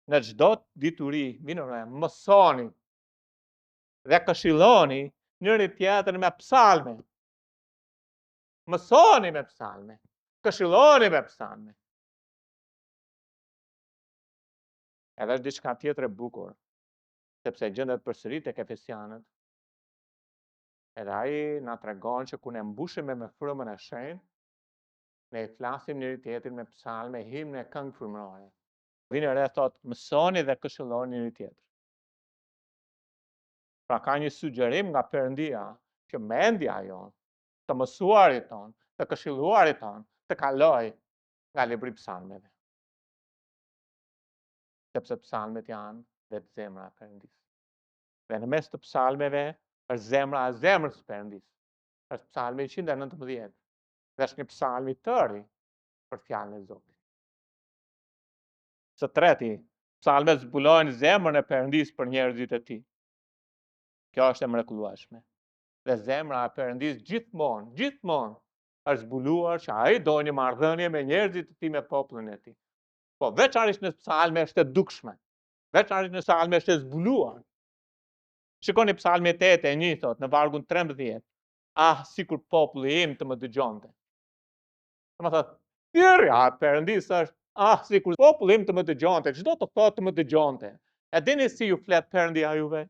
Në çdo dituri, minore, mësoni dhe këshilloni njëri tjetrin me psalme. Mësoni me psalme, këshilloni me psalme. Edhe është diçka tjetër e bukur, sepse gjendet përsëri tek Efesianët. Edhe ai na tregon që kur ne mbushemi me frymën e shenjtë, ne flasim njëri tjetrin me psalme, himne, këngë frymërore. Vinë re thot, mësoni dhe këshilloni njëri tjetrin. Pra ka një sugjerim nga Perëndia që mendja jonë, të mësuarit tonë, të këshilluarit tonë, të kaloj nga libri i psalmeve. Sepse psalmet janë vetë zemra e Perëndisë. Dhe në mes të psalmeve është zemra e zemrës së Perëndisë. Është psalmi 119. Dhe është një psalm i tërë për fjalën e Zotit. Së treti, psalmet zbulojnë zemrën e Perëndisë për njerëzit e tij. Kjo është e mrekullueshme. Dhe zemra e Perëndisë gjithmonë është zbuluar që ai do një marrëdhënie me njerëzit e tij, me popullin e tij. Po veçanërisht në psalme është e dukshme. Veçanërisht në psalme është e zbuluar. Shikoni psalmi 8:1 thot në vargun 13. Ah, sikur populli im të më dëgjonte. Domethënë, thirrja e Perëndisë është, ah, sikur populli im të më dëgjonte, çdo të thotë të më dëgjonte. E dini si ju flet Perëndia juve?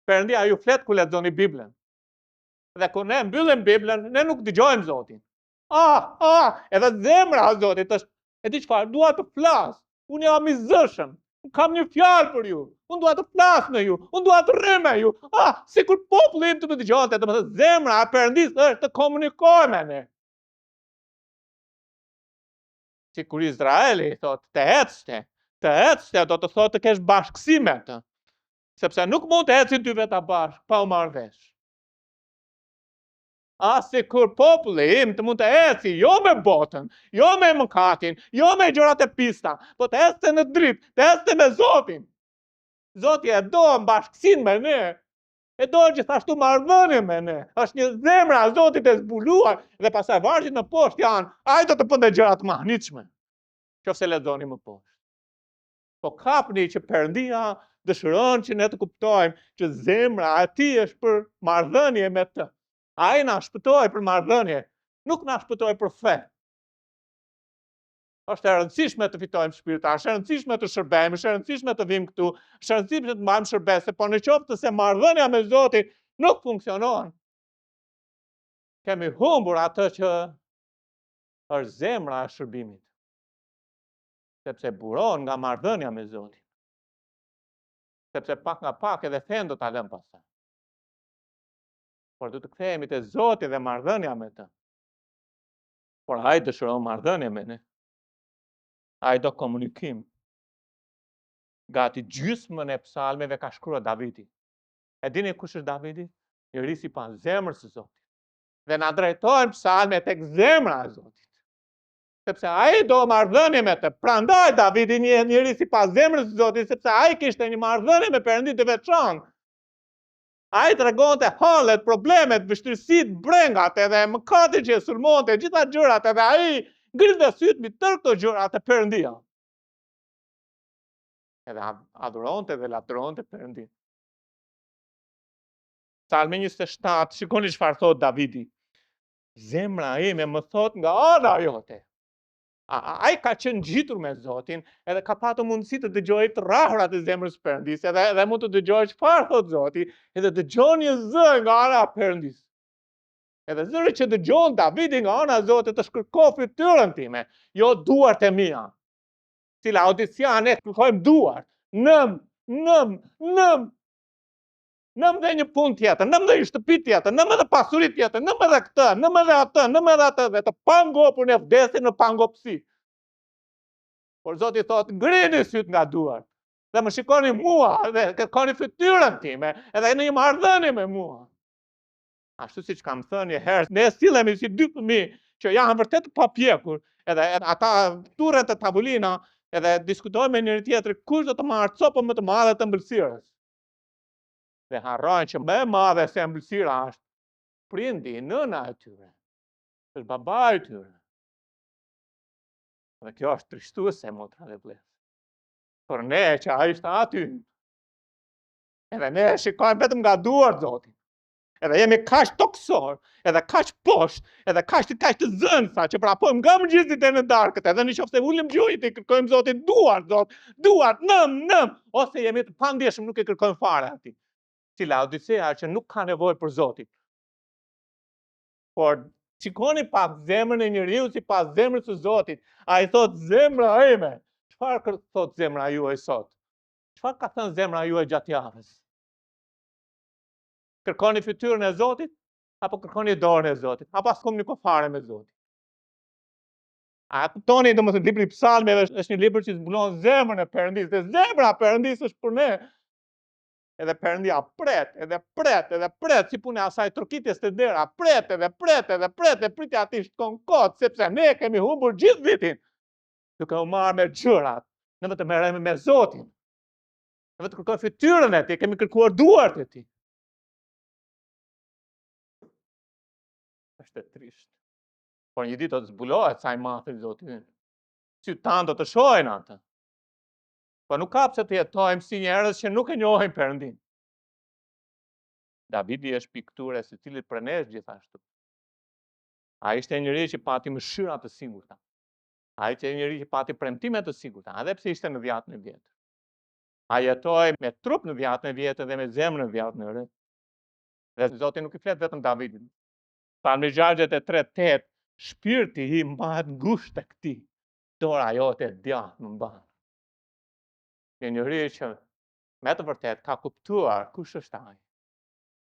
Perëndia ju flet kur lexoni Biblën. Dhe kur ne mbyllim Biblën, ne nuk dëgjojmë Zotin. Edhe zemra e Zotit është, e di çfarë, dua të flas. Unë jam i zëshëm. Kam një fjalë për ju. Unë dua të flas me ju. Unë dua të rrim me ju. Sikur populli im të më dëgjonte, domethënë zemra e Perëndisë është të komunikojë me ne. Sikur Izraeli thotë të ecste, do të thotë të kesh bashkësi me të. Sepse nuk mund të ecin dy veta bashkë pa u marrë vesh. Sikur populli im të mund të eci, jo me botën, jo me mëkatin, jo me gjërat e pista, po të ecte në dritë, të ecte me Zotin. Zoti e do bashkësinë me ne, e do gjithashtu marrëdhënie me ne. Është një zemra e Zotit e zbuluar dhe pastaj vargjet në poshtë janë, ai do të bënte gjëra të mahnitshme. Qofse lexoni më poshtë. Po kapni që Perëndia dëshiron që ne të kuptojmë që zemra e tij është për marrëdhënie me të. Ai na shpëtoi për marrëdhënie, nuk na shpëtoi për fe. Është e rëndësishme të fitojmë shpirtar, është e rëndësishme të shërbejmë, është e rëndësishme të vim këtu, është e rëndësishme të mbajmë shërbese, por në qoftë se marrëdhënia me Zotin nuk funksionon, kemi humbur atë që është zemra e shërbimit. Sepse buron nga marrëdhënia me Zotin. Sepse pak nga pak edhe fen do ta lëm pastaj. Por du të kthehemi te Zoti dhe marrëdhënia me të. Por ai dëshiron marrëdhënie me ne. Ai do komunikim. Gati gjysmën e psalmeve ka shkruar Davidi. E dini kush është Davidi? Njeri sipas zemrës së Zotit. Dhe na drejtojnë psalmet tek zemra e Zotit. Sepse ai do marrëdhënie me të. Prandaj Davidi një njeri sipas zemrës së Zotit, sepse ai kishte një marrëdhënie me Perëndin të veçantë. Ai tregonte hallet, problemet, vështirësitë, brengat edhe mëkatin që e sulmonte, gjitha gjërat, edhe ai ngrilte syt mbi tërë këto gjëra të Perëndia. Edhe adhuronte dhe latronte Perëndin. Psalmi 27, shikoni çfarë thot Davidi. Zemra ime më thot nga ana jote. Ai ka qenë ngjitur me Zotin, edhe ka patur mundësi të dëgjojë të rrahurat e zemrës së Perëndis, edhe mund të dëgjojë çfarë thot Zoti, edhe dëgjon një zë nga ana e Perëndis. Edhe zëri që dëgjon Davidi nga ana e Zotit të shkërkoj fytyrën time, jo duart e mia. Si la Odisea ne kërkojmë duart. Nëm dhe një punë tjetër, nëm dhe një shtëpi tjetër, nëm edhe pasuri tjetër, nëm edhe këtë, nëm edhe atë, nëm edhe atë, dhe të pangopur ne vdesin në pangopsi. Por Zoti thot, ngrini syt nga duart, dhe më shikoni mua, dhe kërkoni fytyrën time, edhe në një marrëdhënie me mua. Ashtu siç kam thënë një herë, ne sillemi si dy fëmijë që janë vërtet papjekur, edhe ata turren te tavolina, edhe diskutojnë me njëri tjetrin kush do të marrë copën më të madhe të ëmbëlsirës. Dhe harrojnë që më e madhe se ëmbëlsira është prindi, nëna e tyre, është babai i tyre. Dhe kjo është trishtuese, motra dhe vëllezër. Por ne që ai është aty, edhe ne shikojmë vetëm nga duart Zotin. Edhe jemi kaq toksor, edhe kaq poshtë, edhe kaq të zënsa që prapojmë nga mëngjesit e në darkët, edhe nëse ulim gjujt i kërkojmë Zotin duart, nëm, ose jemi të pandjeshëm nuk e kërkojmë fare atij. Si la Odisea që nuk ka nevojë për Zotin. Por shikoni pak zemrën e njeriu si pas zemrës së Zotit. Ai thot zemra ime. Çfarë thot zemra juaj sot? Çfarë ka thënë zemra juaj gjatë javës? Kërkoni fytyrën e Zotit, apo kërkoni dorën e Zotit, apo as komunikoni fare me Zotin? A kuptoni, domethënë libri i Psalmeve është një libër që zbulon zemrën e Perëndis, dhe zemra e Perëndis është për ne. Edhe Perëndia pret, si punë asaj trokitjes të dera, pret, e pritja ati shkon kot, sepse ne kemi humbur gjithë vitin, duke u marrë me gjërat, ne vetë merremi me Zotin. Ne vetë kërkojmë fytyrën e tij, kemi kërkuar duart e tij. Është e trisht. Por një ditë do të zbulohet sa i madh është Zoti ynë. Sytë tanë do të shohin atë. Po nuk ka pse të jetojmë si njerëz që nuk e njohin Perëndin. Davidi është pikture se cilit prej nesh gjithashtu. Ai ishte njëri që pati mëshira të sigurta. Ai ishte njëri që pati premtime të sigurta, edhe pse ishte në vjatën e vjetër. Ai jetoi me trup në vjatën e vjetër dhe me zemrën në vjatën e re. Dhe Zoti nuk i flet vetëm Davidit. Psalmi 63:8, shpirti im mbahet ngushtë tek ti, dora jote djathtë më mban. Një njëri që me të vërtet ka kuptuar kush është ai.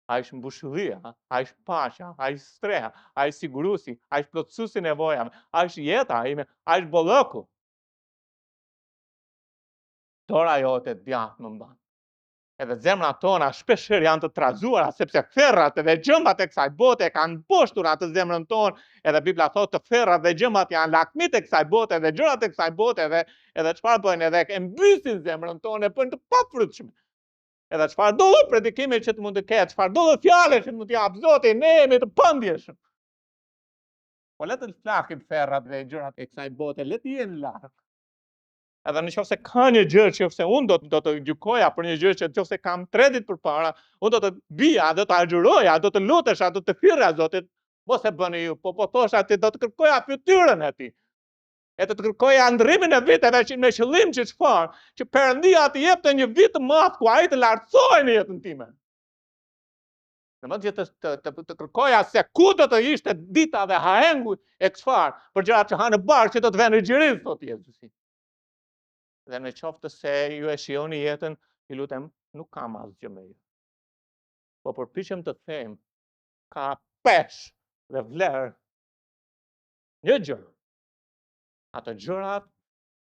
Ai është mbushullia, ai është paqja, ai është streha, ai është siguruesi, ai është plotësuesi nevojave, ai është jeta ime, ai është bollëku. Dora jote djathtë më mban. Edhe zemrat tona shpeshherë janë të trazuara, sepse ferrat dhe gjëmat e kësaj bote kanë mposhtur atë zemrën tonë, edhe Bibla thotë të ferrat dhe gjëmat janë lakmit e kësaj bote dhe gjërat e kësaj bote, edhe çfarë bëjnë, edhe e mbysin zemrën tonë, e bëjnë të pafrytshme. Edhe çfarë do predikime që të mund të ketë, çfarë do fjalë që mund t'i jap Zoti, ne jemi të pandjeshëm. Po le të flakim ferrat dhe gjërat e kësaj bote, le të jenë larg. Edhe nëse ka një gjë që nëse unë do të gjykoja për një gjë që nëse kam 3 ditë përpara, unë do të bija, do të agjëroja, do të lutesha, do të thirrja Zotit, mos e bëni ju, po thosha ti do të kërkoja fytyrën e tij. E të kërkoja ndrimin e viteve që me qëllim që çfarë, që Perëndia të jepte një vit të madh ku ai të lartësojë në jetën time. Domethënë të kërkoja se ku do të ishte dita dhe haengu e çfarë, për gjërat që hanë bark që do të vënë xhirin, thotë Jezusi. Dhe në qoftë se ju e shihoni jetën, ju lutem, nuk kam asgjë me ju. Po përpiqem të them, ka pesh dhe vlerë një gjë. Ato gjërat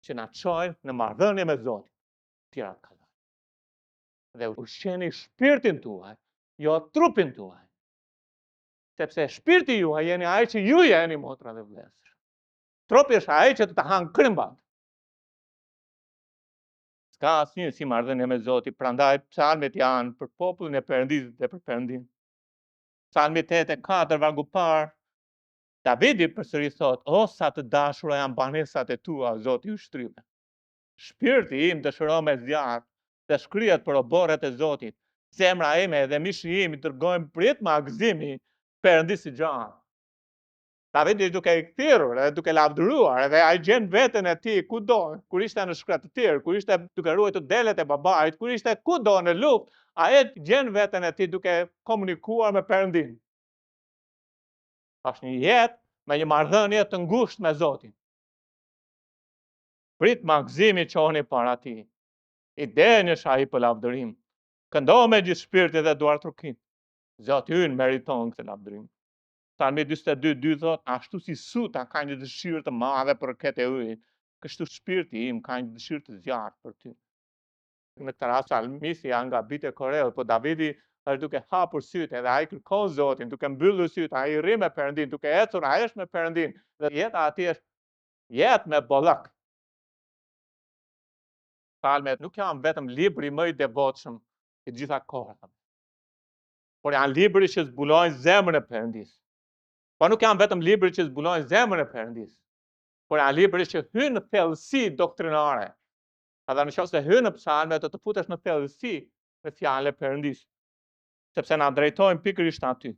që na çojnë në marrëdhënie me Zotin. Tjera ka. Dhe ushqeni shpirtin tuaj, jo trupin tuaj. Sepse shpirti juaj jeni ai që ju jeni, motra dhe vëllezër. Trupi është ai që të hanë krymbat. Ka asnjë si marrëdhënie me Zotin, prandaj psalmet janë për popullin e Perëndis dhe për Perëndin. Psalmi 8:4 vargu parë, Davidi përsëri thot, o sa të dashura janë banesat e tua, Zoti i ushtrimeve. Shpirti im dëshiron me zjarr, dhe shkrihet për oborret e Zotit. Zemra ime dhe mishi im i dërgojnë prit me agëzimi Perëndis i gjatë. Davidi është duke i kthirur dhe duke lavdëruar edhe ai gjen veten e tij kudo, kur ishte në shkretëtir, kur ishte duke ruajtur delet e babait, kur ishte kudo në luftë, ai gjen veten e tij duke komunikuar me Perëndin. Është një jetë me një marrëdhënie të ngushtë me Zotin. Prit mangëzimi qoni para ti. I denjësh ai për lavdërim. Këndo me gjithë shpirtin dhe duar trukin. Zoti ynë meriton këtë lavdërim. Psalmi 42:2 thot, ashtu si suta ka një dëshirë të madhe për këtë e ujit, kështu shpirti im ka një dëshirë të zjarrt për ty. Në këtë rast psalmisti janë nga bitë e Korel, po Davidi është duke hapur sytë edhe ai kërkon Zotin, duke mbyllur sytë, ai rri me Perëndin, duke ecur, ai është me Perëndin. Dhe jeta atij është jetë me bollak. Psalmet nuk janë vetëm libri më i devotshëm i gjitha kohërave, por janë libri që zbulojnë zemrën e Perëndis. Po nuk janë vetëm libri që zbulojnë zemrën e Perëndis, por janë libri që hyn në thellësi doktrinare. Edhe nëse hyn në psalme të futesh në thellësi me fjalën e Perëndis, sepse na drejtojnë pikërisht aty.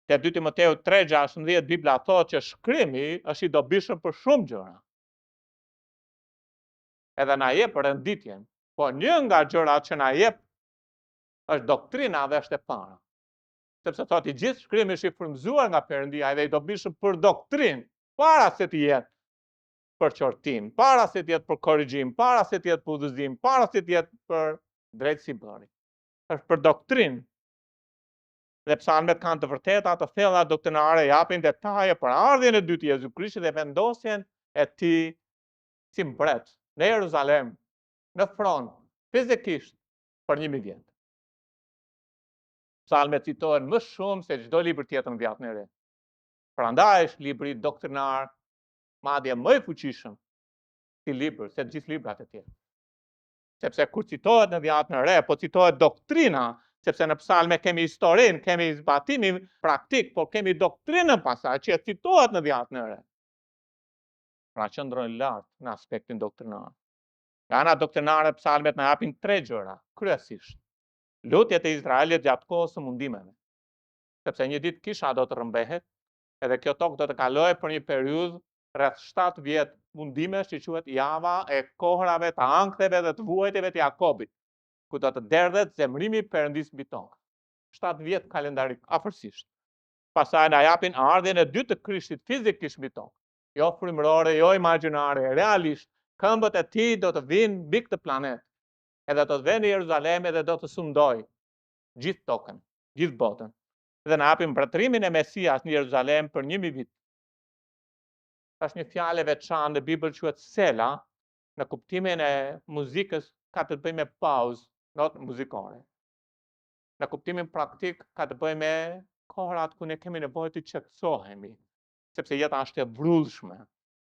Te 2 Timoteu 3:16 Bibla thotë që shkrimi është i dobishëm për shumë gjëra. Edhe na jep renditjen, po një nga gjërat që na jep është doktrina dhe është e para. Sepse thotë i gjithë shkrimi është i frymëzuar nga Perëndia dhe i dobishëm për doktrinë, para se të jetë për qortim, para se të jetë për korrigjim, para se të jetë për udhëzim, para se të jetë për drejtësi bëri. Është për doktrinë. Dhe psalmet kanë të vërteta të thella doktrinare, japin detaje për ardhjen e dytë të Jezu Krishtit dhe vendosjen e tij si mbret në Jeruzalem, në front, fizikisht për 1000 vjet. Psalmet citohen më shumë se çdo libër tjetër në Vjetën e Re. Prandaj është libri doktrinar madje më i fuqishëm si libër se të gjithë librat e tjerë. Sepse kur citohet në Vjetën e Re, po citohet doktrina, sepse në psalme kemi historinë, kemi zbatimin praktik, por kemi doktrinën pasaj që citohet në Vjetën e Re. Pra qëndrojnë lartë në aspektin doktrinar. Nga ana doktrinare psalmet na japin 3 gjëra, kryesisht. Lutjet e Izraelit gjatë kohës së mundimeve. Sepse një ditë kisha do të rrëmbehet, edhe kjo tokë do të kalojë për një periudhë rreth 7 vjet mundimesh që quhet java e kohrave të anktheve dhe të vuajtjeve të Jakobit, ku do të derdhet zemrimi i Perëndis mbi tokë. 7 vjet kalendarik afërsisht. Pastaj na japin ardhjen e dytë të Krishtit fizikisht mbi tokë. Jo frymërore, jo imagjinare, realisht, këmbët e tij do të vinë mbi këtë planet. Edhe do të vënë në Jeruzalem edhe do të sundoj gjithë tokën, gjithë botën. Dhe na japin mbretërimin e Mesias në Jeruzalem për 1000 vit. Është një fjalë e veçantë në Bibël quhet sela, në kuptimin e muzikës ka të bëjë me pauzë, notë muzikore. Në kuptimin praktik ka të bëjë me kohrat ku ne kemi nevojë të qetësohemi, sepse jeta është e vrullshme.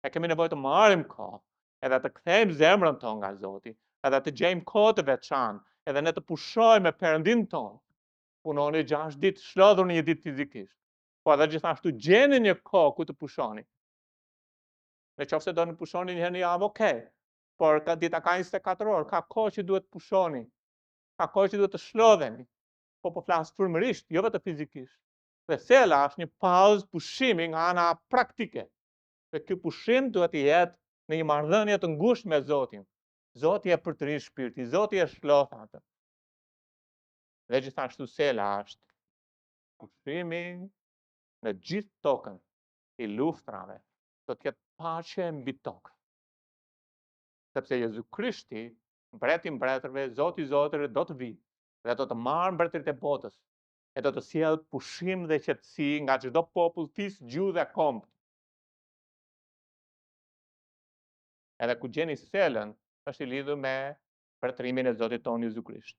Ne kemi nevojë të marrim kohë, edhe të kthejmë zemrën tonë nga Zoti, edhe të gjejmë kohë të veçantë, edhe ne të pushojmë me Perëndin tonë. Punoni 6 ditë, shlodhur një ditë fizikisht. Po edhe gjithashtu gjeni një kohë ku të pushoni. Në qoftë se do të pushoni një herë në javë, okay. Por ka dita ka 24 orë, ka kohë që duhet pushoni. Ka kohë që duhet të shlodheni. Po flas frymërisht, jo vetëm fizikisht. Dhe sela është një pauzë pushimi nga ana praktike. Dhe ky pushim duhet të jetë në një marrëdhënie të ngushtë me Zotin. Zoti e përtrin shpirtin, Zoti e shloth atë. Dhe gjithashtu sela është pushimi në gjithë tokën i luftrave, do të ketë paqe mbi tokë. Sepse Jezu Krishti, mbreti i mbretërve, Zoti i zotëve do të vijë dhe do të marrë mbretëritë e botës e do të sjellë pushim dhe qetësi nga çdo popull, fis, gjuhë dhe kombë. Edhe ku gjeni selën, është i lidhur me mbretërimin e Zotit tonë Jezu Krisht.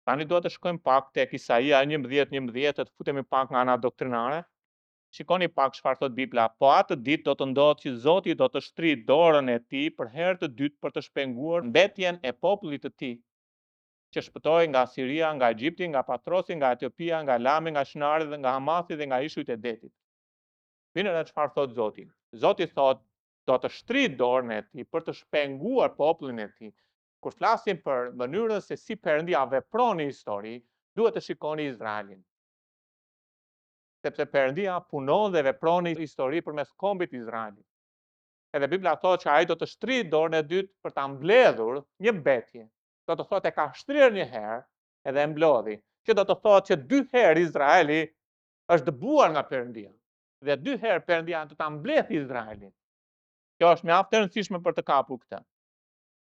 Tani duhet të shkojmë pak tek Isaia 11:11, të futemi pak nga ana doktrinare. Shikoni pak çfarë thot Bibla. Po atë ditë do të ndodhë që Zoti do të shtrijë dorën e tij për herë të dytë për të shpenguar mbetjen e popullit të tij, që shpëtoi nga Siria, nga Egjipti, nga Patrosi, nga Etiopia, nga Lami, nga Shinari dhe nga Hamasi dhe nga ishujt e detit. Vini edhe çfarë thot Zoti. Zoti thot do të shtrijë dorën e tij për të shpenguar popullin e tij. Kur flasim për mënyrën se si Perëndia vepron në histori, duhet të shikoni Izraelin. sepse Perëndia punon dhe vepron në histori përmes kombit Izraelit. Edhe Bibla thotë që ai do të shtrihet dorën e dytë për ta mbledhur një mbetje. Do të thotë e ka shtrirë një herë edhe e mblodhi. Që do të thotë që 2 herë Izraeli është dëbuar nga Perëndia. Dhe 2 herë Perëndia do ta mbledhë Izraelin. Kjo është mjaft e rëndësishme për të kapur këtë.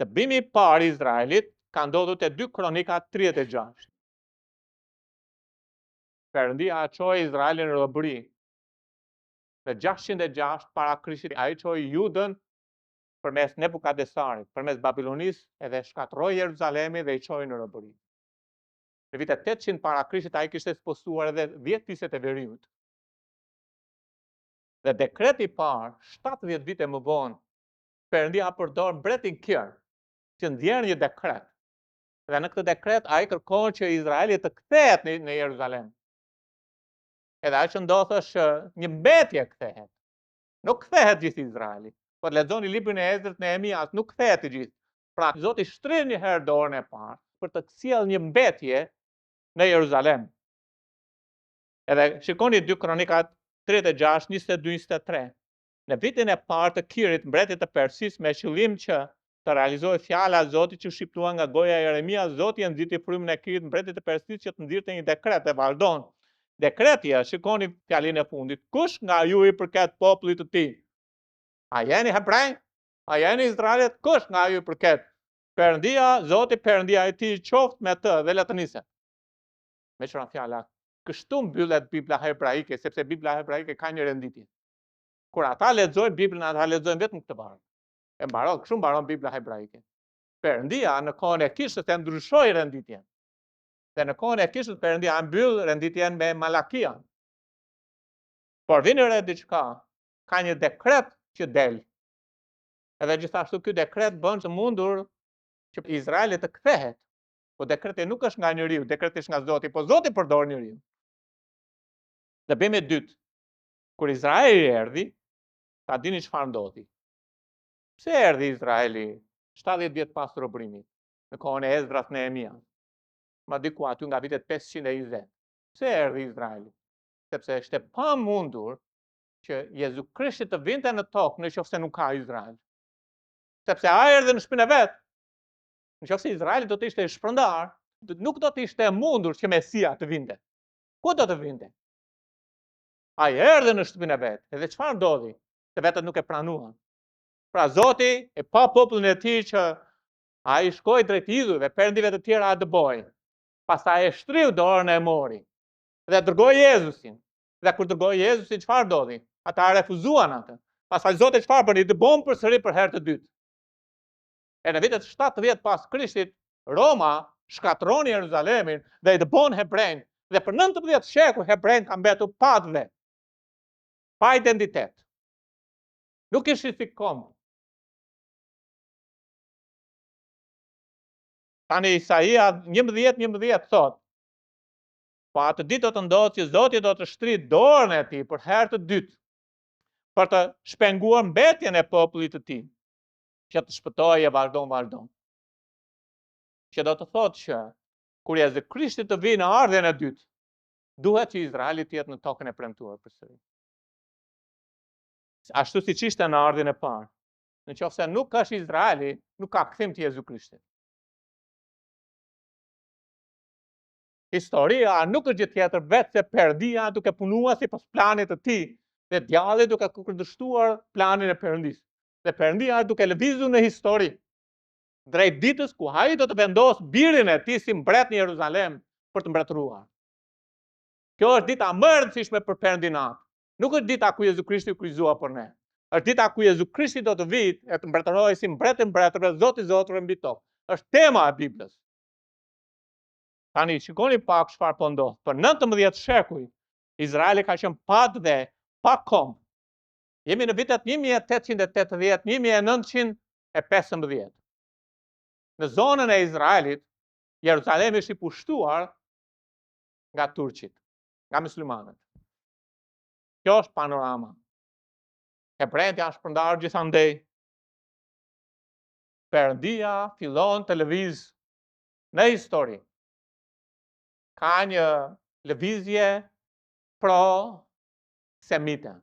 Dëbimi i parë i Izraelit ka ndodhur te 2 Kronika 36. Perëndia çoi Izraelin në robëri. Në 606 para Krishtit ai çoi Judën përmes Nebukadnesarit, përmes Babilonisë edhe shkatroi Jeruzalemin dhe i çoi në robëri. Në vitet 800 para Krishtit ai kishte spostuar edhe 10 piset e veriut. Dhe dekreti i parë, 70 vite më vonë, Perëndia përdor mbretin Kir, që nxjerr një dekret. Dhe në këtë dekret ai kërkon që Izraeli të kthehet në Jeruzalem. Edhe ai që ndodh është një mbetje kthehet. Nuk kthehet gjithë Izraeli. Po të lexoni librin e Ezrës në Nehemias, nuk kthehet i gjithë. Pra Zoti shtrin një herë dorën e parë për të sjellë një mbetje në Jeruzalem. Edhe shikoni 2 Kronikat 36, 22-23. Në vitin e parë të Kirit, mbretit të Persisë, me qëllim që të realizohej fjala e Zotit që shqiptua nga goja e Jeremias, Zoti e nxiti frymën e Kirit mbretit të Persisë që të nxirrte një dekret e vazhdon. Dekreti është, shikoni fjalinë e fundit, kush nga ju i përket popullit të tij? A jeni hebrej? A jeni izraelit? Kush nga ju i përket? Perëndia, Zoti Perëndia i tij qoftë me të dhe le të niset. Me çfarë fjala? Kështu mbyllet Bibla hebraike, sepse Bibla hebraike ka një renditje. Kur ata lexojnë Biblën, ata lexojnë vetëm këtë varg. E mbaron, kështu mbaron Bibla hebraike. Perëndia në kohën e Kishtit e ndryshoi renditjen. Dhe në kohën e Kishtit Perëndia mbyll renditjen me Malakia. Por vjen re diçka, ka një dekret që del. Edhe gjithashtu ky dekret bën të mundur që Izraeli të kthehet. Po dekreti nuk është nga njeriu, dekreti është nga Zoti, po Zoti përdor njeriu. Dëbimi i dytë. Kur Izraeli erdhi, ta dini çfarë ndodhi. Pse erdhi Izraeli 70 vjet pas robërimit, në kohën e Ezras në Nehemias? Ma diku aty nga vitet 520. Pse erdhi Izraeli? Sepse është e pamundur që Jezu Krishti të vinte në tokë nëse nuk ka Izrael. Sepse ai erdhi në shpinën e vet. Nëse Izraeli do të ishte i shpërndar, nuk do të ishte mundur që Mesia të vinte. Ku do të vinte? Ai erdhi në shpinën e vet. Edhe çfarë ndodhi? Se vetët nuk e pranuan. Pra Zoti e pa popullin e tij që ai shkoi drejt idhujve, perëndive të tjera a dëboi. Pastaj e shtriu dorën e mori. Dhe dërgoi Jezusin. Dhe kur dërgoi Jezusin, çfarë ndodhi? Ata refuzuan atë. Pastaj Zoti çfarë bëni? Dëbon përsëri për herë të dytë. E në vitet 70 pas Krishtit, Roma shkatron Jeruzalemin dhe i dëbon hebrejnë. Dhe për 19 shekuj hebrejnë kanë mbetur pa dhe, pa identitet. Nuk ishin fikom. Tani Isaia 11:11 thot, po atë ditë do të ndodhë që Zoti do të shtrijë dorën e tij për herë të dytë, për të shpenguar mbetjen e popullit të tij, që të shpëtojë e vazhdon. Që do të thotë që kur Jezu Krishti të vijë në ardhjen e dytë, duhet që Izraeli të jetë në tokën e premtuar përsëri. Ashtu siç ishte në ardhjen e parë. Nëse nuk është Izraeli, nuk ka kthim të Jezu Krishtit. Historia nuk është gjë tjetër vetë se Perëndia duke punuar sipas planit të tij, dhe djalli duke kundërshtuar planin e Perëndisë. Dhe Perëndia duke lëvizur në histori, drejt ditës ku ai do të vendos birin e tij si mbret në Jeruzalem për të mbretëruar. Kjo është dita më e rëndësishme për Perëndinat. Nuk është dita ku Jezu Krishti u kryqëzua për ne. Është dita ku Jezu Krishti do të vijë e të mbretërojë si mbret i mbretërve, Zoti i zotëve mbi tokë. Është tema e Biblës. Tani shikoni pak çfarë po ndodh. Për 19 shekuj Izraeli ka qenë pa dhe pa kom. Jemi në vitet 1880, 1915. Në zonën e Izraelit, Jeruzalemi është i pushtuar nga turqit, nga muslimanët. Kjo është panorama. Hebrejt janë shpërndarë gjithandej. Perëndia fillon të lëvizë në histori. Ka një lëvizje pro-semite.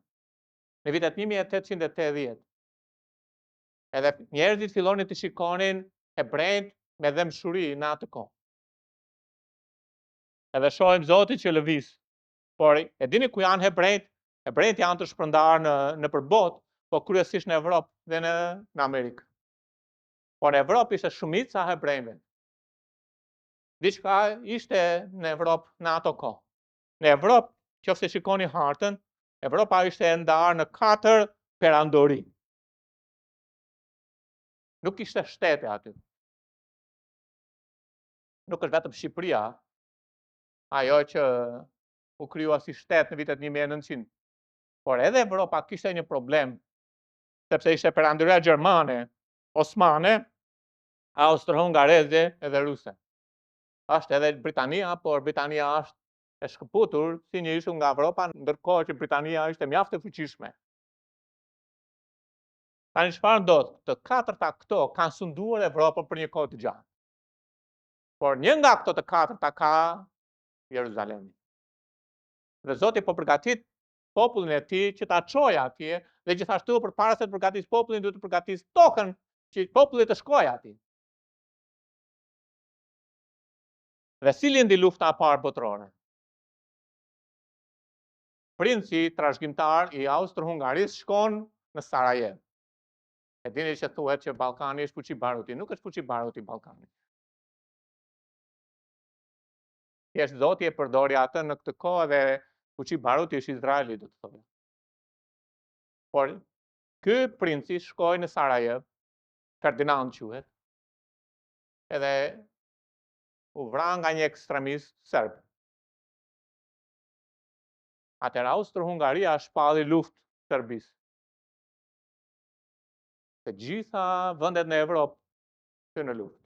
Në vitet 1880. Edhe njerëzit fillonin të shikonin hebrejt me dëmshuri në atë kohë. Edhe shohim Zoti që lëviz. Por e dini ku janë hebrejt? Hebrejt janë të shpërndarë në përbot, po kryesisht në Evropë dhe në Amerikë. Por në Evropë ishte shumica hebrejve. Diçka ishte në Evropë në ato kohë. Në Evropë, qofse shikoni hartën, Evropa ishte e ndarë në 4 perandori. Nuk ishte shtete aty. Nuk është vetëm Shqipëria, ajo që u kryua si shtet në vitet 1900. Por edhe Evropa kishte një problem, sepse ishte perandoria gjermane, osmane, austro-hungareze edhe ruse. Është edhe Britania, por Britania është e shkëputur si një ishull nga Evropa, ndërkohë që Britania ishte mjaft e fuqishme. Tani çfarë ndodh? Të katërta këto kanë sunduar Evropën për një kohë të gjatë. Por një nga këto të katërta ka Jeruzalemi. Dhe Zoti po përgatit popullin e tij që ta çojë atje, dhe gjithashtu përpara se të përgatis popullin, duhet të përgatis tokën që populli të shkojë atje. Dhe si lindi lufta e parë botërore? Princi trashëgimtar i Austro-Hungarisë shkon në Sarajevo. E dini që thuhet që Ballkani është fuqi baruti, nuk është fuqi baruti Ballkani. Thjesht Zoti e përdori atë në këtë kohë dhe fuqi baruti është Izraeli, do të thotë. Por ky princi shkoi në Sarajevo, Ferdinand quhet, edhe u vra nga një ekstremist serb. Atëherë Austro-Hungaria shpalli luftë Serbisë. Të gjitha vendet në Evropë hyn në luftë.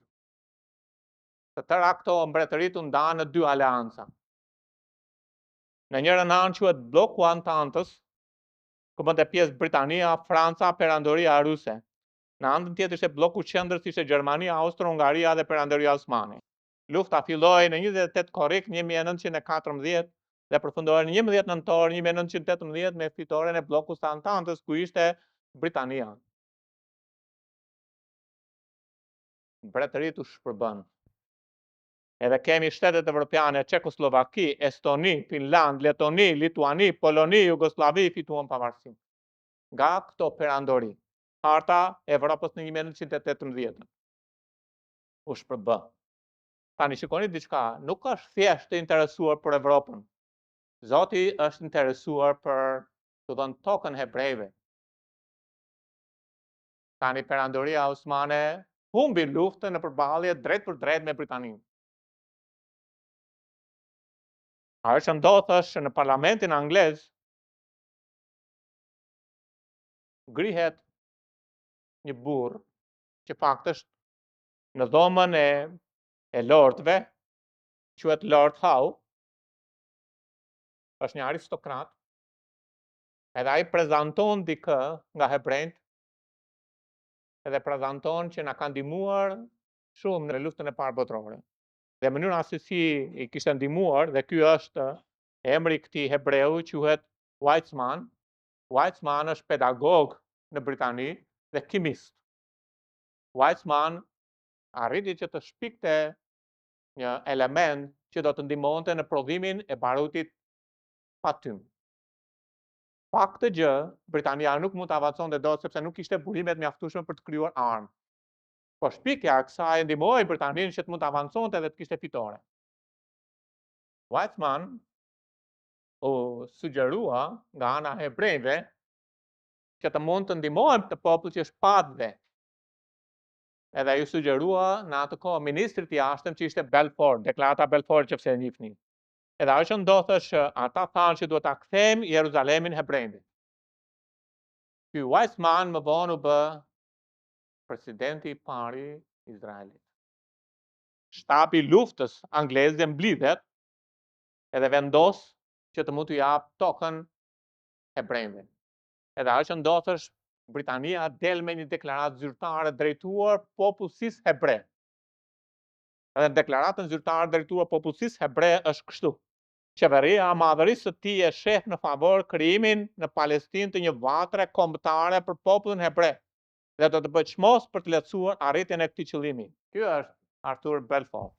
Të tëra këto mbretërit u ndanë në 2 aleanca. Në njërën anë quhet bloku Antantës, ku bënte pjesë Britania, Franca, perandoria ruse. Në anën tjetër ishte bloku qendrës, ishte Gjermania, Austro-Hungaria dhe perandoria osmane. Lufta filloi në 28 korrik 1914 dhe përfundoi në 11 nëntor 1918 me fitoren e bllokut të Antantës, ku ishte Britania. Mbretërit u shpërbën. Edhe kemi shtetet evropiane, Çekoslovaki, Estoni, Finland, Letoni, Lituani, Poloni, Jugosllavi fituan pavarësinë. Nga këto perandori, Harta e Evropës në 1918 u shpërbë. Tani shikoni diçka, nuk është thjesht të interesuar për Evropën. Zoti është interesuar për të dhënë tokën hebrejve. Tani perandoria osmane humbi luftën në përballje drejt për drejt me Britaninë. Ajo që ndodh është në parlamentin anglez ngrihet një burr që fakt është në dhomën e lordëve, quhet Lord Howe, është një aristokrat, edhe ai prezanton dikë nga hebrejt, edhe prezanton që na kanë ndihmuar shumë në luftën e parë botërore. Dhe mënyra se si i kishte ndihmuar, dhe ky është emri i këtij hebreu, quhet Weizmann. Weizmann është pedagog në Britani dhe kimist. Weizmann arriti që të shpikte një element që do të ndihmonte në prodhimin e barutit patym. Pa këtë gjë, Britania nuk mund të avanconte dot, sepse nuk kishte burimet mjaftueshme për të krijuar armë. Po shpikja e kësaj ndihmoi Britaninë që të mund të avanconte dhe të kishte fitore. Weizmann u sugjerua nga ana e hebrejve që të mund të ndihmohen të popull që është padve. Edhe ju sugjerua në atë kohë ministrit i jashtëm që ishte Balfour, deklarata Balfour që pse e njihni. Edhe ajo që ndodh është ata thanë që duhet ta kthejmë Jeruzalemin hebrejve. Ky Weizmann më vonë u bë presidenti i parë i Izraelit. Shtabi i luftës angleze mblidhet edhe vendos që të mund t'u jap tokën hebrejve. Edhe ajo që ndodh është Britania del me një deklaratë zyrtare drejtuar popullsisë hebre. Edhe deklaratën zyrtare drejtuar popullsisë hebre është kështu: qeveria e madhërisë së tij e sheh në favor krijimin në Palestinë të një vatre kombëtare për popullin hebre dhe do të bëjë çmos për të lehtësuar arritjen e këtij qëllimi. Ky është Arthur Balfour.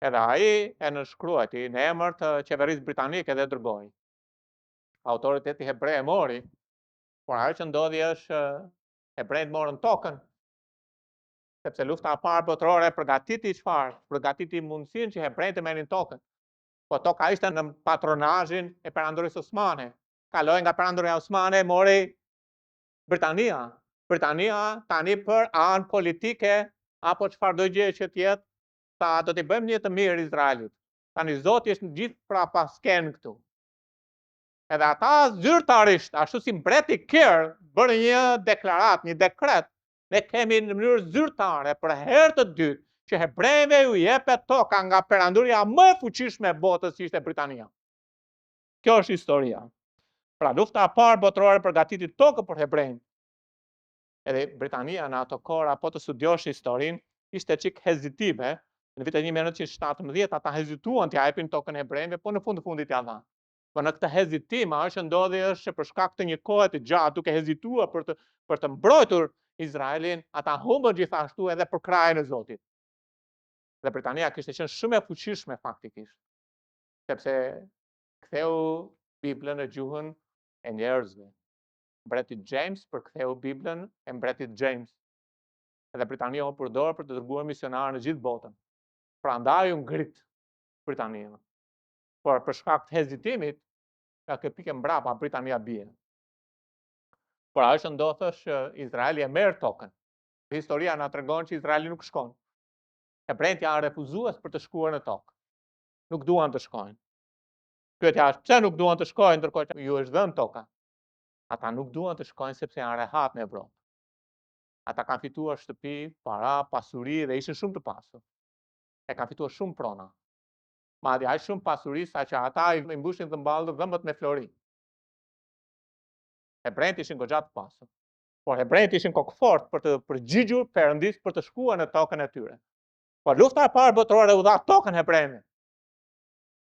Edhe ai e nënshkruajti në emër të qeverisë britanike dhe dërgoi. Autoriteti hebre e mori, por ajo që ndodhi është hebrejt morën tokën, sepse lufta e parë botërore përgatiti çfarë? Përgatiti mundësinë që hebrejt të merrin tokën. Po toka ishte në patronazhin e perandorisë osmane. Kaloi nga perandoria osmane, mori Britania. Britania tani për anë politike apo çfarëdo gjë që të jetë, ta do t'i bëjmë një të mirë Izraelit. Tani Zoti është gjithë prapa sken këtu. Edhe ata zyrtarisht, ashtu si mbreti Kerr bërë një deklarat, një dekret, ne kemi në mënyrë zyrtare për herë të dytë që hebrejve ju jepet toka nga perandoria më e fuqishme e botës që ishte Britania. Kjo është historia. Pra lufta e parë botërore përgatiti tokë për hebrejnë. Edhe Britania në ato kohë apo të studiosh historinë ishte çik hezitive. Në vitin 1917 ata hezituan t'ia japin tokën hebrejve, po në fundit ja dhanë. Po në këtë hezitim ajo që ndodhi është që për shkak të një kohe të gjatë duke hezituar për të mbrojtur Izraelin, ata humbën gjithashtu edhe për krajën e Zotit. Dhe Britania kishte qenë shumë e fuqishme faktikisht, sepse ktheu Biblën në gjuhën e njerëzve. Mbreti James përktheu Biblën e mbretit James. Edhe Britania u përdor për të dërguar misionarë në gjithë botën. Prandaj u ngrit Britania. Por për shkak të hezitimit, nga kjo pikë mbrapa Britania bie. Por ajo që ndodh është që Izraeli e merr tokën. Historia na tregon që Izraeli nuk shkon. Hebrejt janë refuzues për të shkuar në tokë. Nuk duan të shkojnë. Pyetja është pse nuk duan të shkojnë ndërkohë që ju është dhënë toka? Ata nuk duan të shkojnë sepse janë rehat në Evropë. Ata kanë fituar shtëpi, para, pasuri dhe ishin shumë të pasur. E kanë fituar shumë prona. Madje aq shumë pasuri sa që ata i mbushin të mballë dhëmbët me flori. Hebrejt ishin goxha të pasur. Por hebrejt ishin kokëfort për të përgjigjur Perëndis për të shkuar në tokën e tyre. Por lufta e parë botërore u dha tokën hebrejve.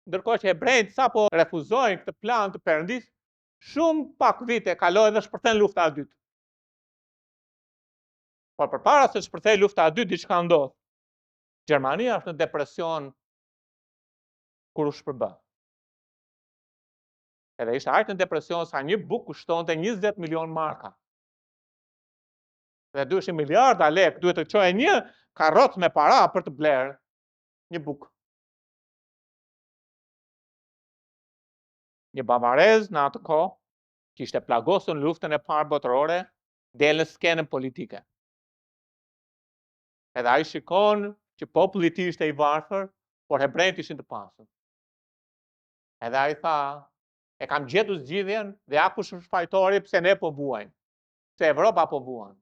Ndërkohë që hebrejt sapo refuzojnë këtë plan të Perëndis, shumë pak vite kaloi dhe shpërthen lufta e dytë. Por përpara se të shpërthej lufta e dytë, diçka ndodh. Gjermania është në depresion kur u shpërbë. Edhe ishte aq në depresion sa një bukë kushtonte 20 milion marka. Dhe duheshin miliarda lek, duhet të çoje një karrocë me para për të blerë një bukë. Një bavarez në atë kohë, që ishte plagosur në luftën e parë botërore, del në skenën politike. Edhe ai shikon që populli i tij ishte i varfër, por hebrejt ishin të pasur. Edhe ai tha, e kam gjetur zgjidhjen dhe ja kush është fajtori pse ne po vuajmë. Pse Evropa po vuan.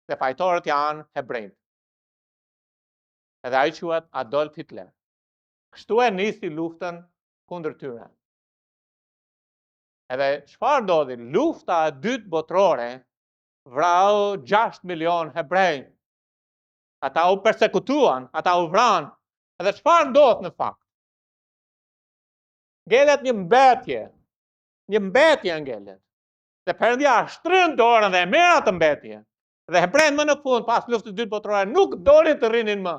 Dhe fajtorët janë hebrejt. Edhe ai quhet Adolf Hitler. Kështu e nisi luftën kundër tyre. Edhe çfarë ndodhi? Lufta e dytë botërore vrau 6 milion hebrej. Ata u persekutuan, ata u vranë. Edhe çfarë ndodh në fakt? Ngelet një mbetje ngelet. Dhe Perëndia shtrin dorën dhe e merr atë mbetje. Dhe hebrejt më në fund pas luftës dytë botërore nuk donin të rrinin më.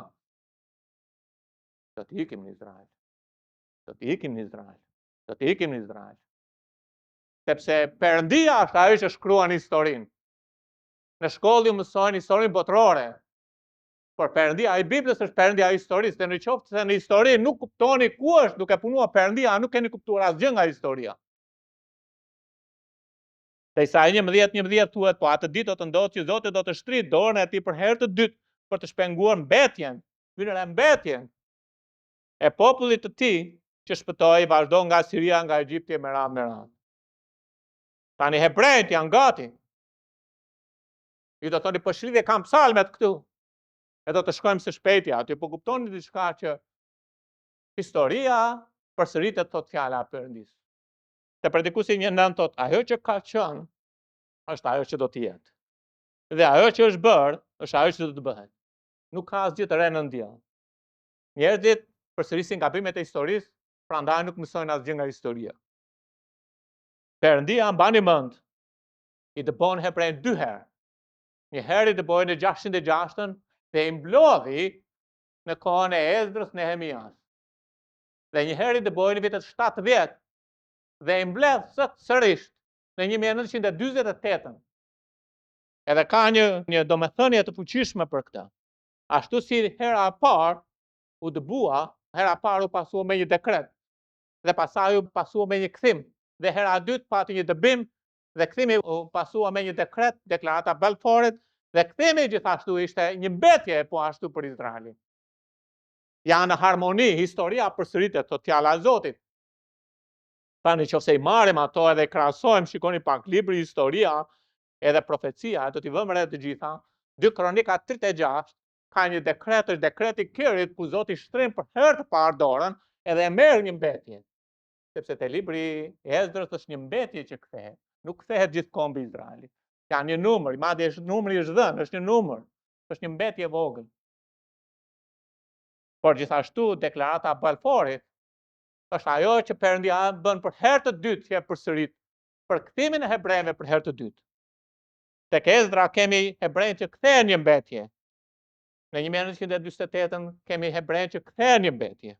Do të ikim në Izrael. Do të ikim në Izrael. Do të ikim në Izrael. Sepse Perëndia është ajo që shkruan historinë. Në shkollë ju mësojnë historinë botërore. Por Perëndia e Biblës është Perëndia e historisë, dhe nëse në histori nuk kuptoni ku është duke punuar Perëndia, nuk keni kuptuar asgjë nga historia. Te Isaia 11:11 thuhet, po atë ditë do të ndodhë që Zoti do të shtrijë dorën e tij për herë të dytë për të shpenguar mbetjen, mbetjen e popullit të tij që shpëtoi vazhdo nga Siria, nga Egjipti me radhë. Tani hebrejt janë gati. Ju do thoni po shlidhje kam psalmet këtu. E do të shkojmë së shpejti aty, po kuptoni diçka që historia përsëritet thot fjala e Perëndisë. Te predikuesi 1:9 thot, ajo që ka qenë është ajo që do të jetë. Dhe ajo që është bërë është ajo që do të bëhet. Nuk ka asgjë të re në ndjenjë. Njerëzit përsërisin gabimet e historisë Prandaj nuk mësojnë asgjë nga historia. Perëndia mbani mend, i dëbon hebrejt 2 herë. Një herë i dëboi në 606 dhe i mblodhi në kohën e Ezdrës Nehemias. Dhe një herë i dëboi në vitet 70 dhe i mbledh sërish në 1948. Edhe ka një domethënie të fuqishme për këtë. Ashtu si hera e parë u dëbua, hera e parë u pasua me një dekret, dhe pasaj u pasua me një kthim, dhe hera e dytë pati një dëbim, dhe kthimi u pasua me një dekret, deklarata Balforit, dhe kthimi gjithashtu ishte një mbetje po ashtu për Izraelin. Janë në harmoni, historia përsëritet, thot fjala e Zotit. Tani nëse i marrim ato edhe krahasojmë, shikoni pak libri Historia edhe Profecia, do t'i vëmë re të gjitha. 2 Kronika 36 ka një dekret, është dekreti Kirit, ku Zoti shtrim për herë të parë dorën edhe e merr një mbetje. Sepse te libri i Ezdrës është një mbetje që kthehet, nuk kthehet gjithkohë mbi Izraelin. Ka një numër, madje është numri është dhënë, është një numër, është një mbetje e vogël. Por gjithashtu deklarata Balforit është ajo që Perëndia bën për herë të dytë që e përsërit për kthimin e hebrejve për herë të dytë. Tek Ezdra kemi hebrejt që kthehen një mbetje. Në 1948 kemi hebrejt që kthehen një mbetje.